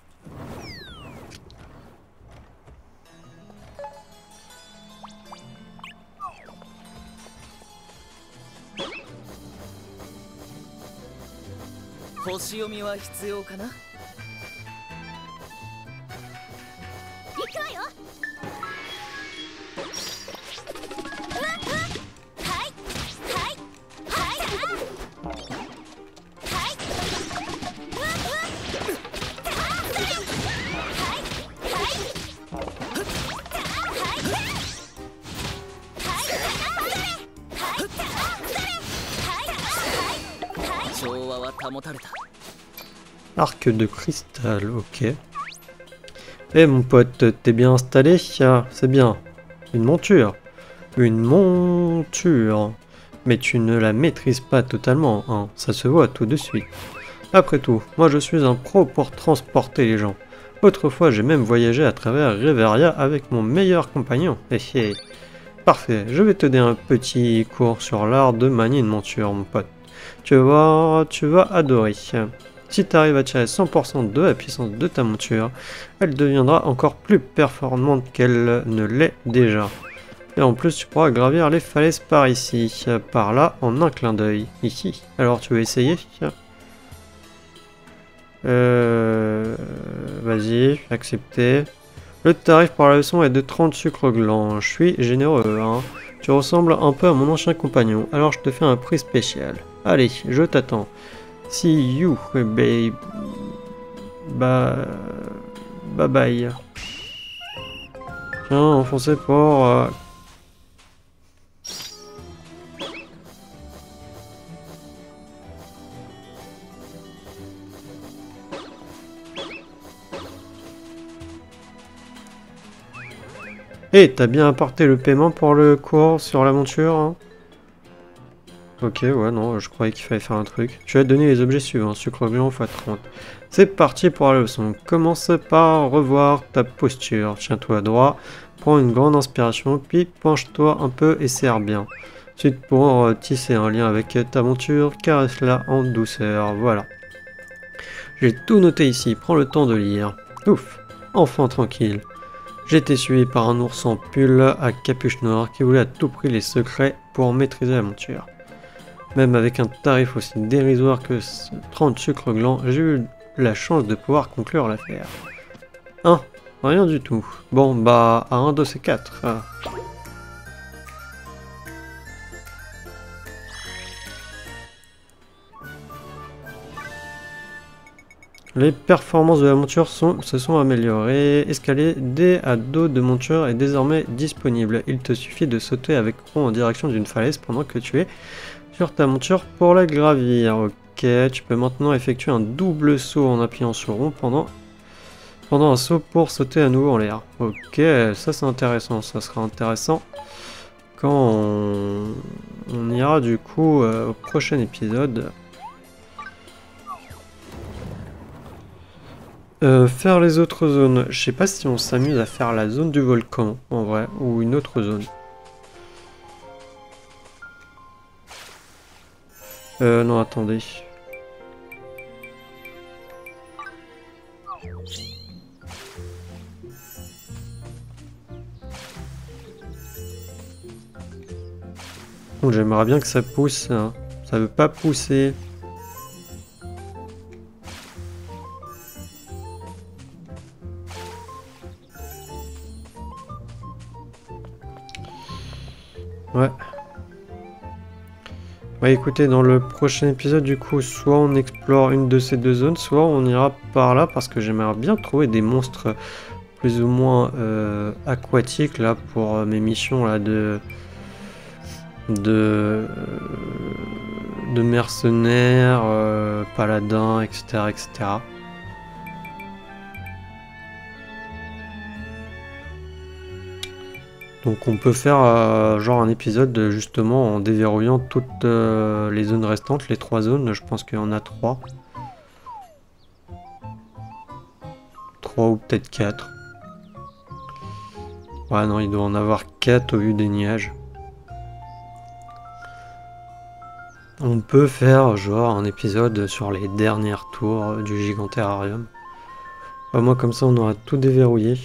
Arc de cristal, ok. Eh mon pote, t'es bien installé? C'est bien. Une monture. Une monture. Mais tu ne la maîtrises pas totalement, hein. Ça se voit tout de suite. Après tout, moi je suis un pro pour transporter les gens. Autrefois, j'ai même voyagé à travers Reveria avec mon meilleur compagnon. Parfait, je vais te donner un petit cours sur l'art de manier une monture, mon pote. Tu vas adorer. Si tu arrives à tirer 100% de la puissance de ta monture, elle deviendra encore plus performante qu'elle ne l'est déjà. Et en plus, tu pourras gravir les falaises par ici, par là, en un clin d'œil. Ici. Alors, tu veux essayer? Vas-y, accepter. Le tarif pour la leçon est de 30 sucres glands. Je suis généreux, hein. Tu ressembles un peu à mon ancien compagnon, alors je te fais un prix spécial. Allez, je t'attends. See you, babe. Bye bye. Tiens, enfoncé pour... Eh, t'as bien apporté le paiement pour le cours sur la monture, hein? Ok, ouais, non, je croyais qu'il fallait faire un truc. Tu vas donner les objets suivants, sucre blanc x30. C'est parti pour la leçon. Commence par revoir ta posture. Tiens-toi droit, prends une grande inspiration, puis penche-toi un peu et serre bien. Ensuite, pour tisser un lien avec ta monture, caresse-la en douceur. Voilà. J'ai tout noté ici, prends le temps de lire. Ouf, enfin tranquille. J'ai été suivi par un ours en pull à capuche noire qui voulait à tout prix les secrets pour maîtriser la monture. Même avec un tarif aussi dérisoire que 30 sucres glands, j'ai eu la chance de pouvoir conclure l'affaire. Rien du tout. Bon, bah, à un de ces quatre. Les performances de la monture se sont améliorées. Escalier D à dos de monture est désormais disponible. Il te suffit de sauter avec rond en direction d'une falaise pendant que tu es sur ta monture pour la gravir. Ok, tu peux maintenant effectuer un double saut en appuyant sur rond pendant un saut pour sauter à nouveau en l'air. Ok, ça c'est intéressant. Ça sera intéressant quand on ira du coup au prochain épisode. Faire les autres zones. Je sais pas si on s'amuse à faire la zone du volcan, en vrai, ou une autre zone. Non, attendez. Bon, j'aimerais bien que ça pousse, hein. Ça veut pas pousser. Ouais. Ouais, écoutez, dans le prochain épisode, du coup, soit on explore une de ces deux zones, soit on ira par là, parce que j'aimerais bien trouver des monstres plus ou moins aquatiques, là, pour mes missions, là, de mercenaires, paladins, etc., etc. Donc on peut faire genre un épisode justement en déverrouillant toutes les zones restantes, les 3 zones, je pense qu'il y en a 3. 3 ou peut-être 4. Ouais non, il doit en avoir 4 au vu des nuages. On peut faire genre un épisode sur les dernières tours du Giganterrarium. Au moins comme ça on aura tout déverrouillé.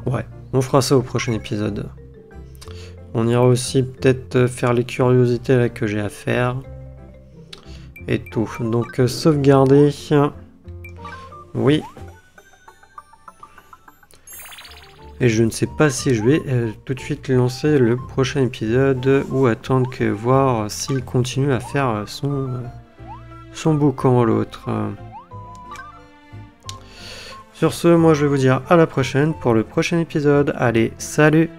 Ouais, on fera ça au prochain épisode. On ira aussi peut-être faire les curiosités là que j'ai à faire. Et tout. Donc sauvegarder. Oui. Et je ne sais pas si je vais tout de suite lancer le prochain épisode ou attendre que voir s'il continue à faire son boucan l'autre. Sur ce, moi je vais vous dire à la prochaine pour le prochain épisode. Allez, salut!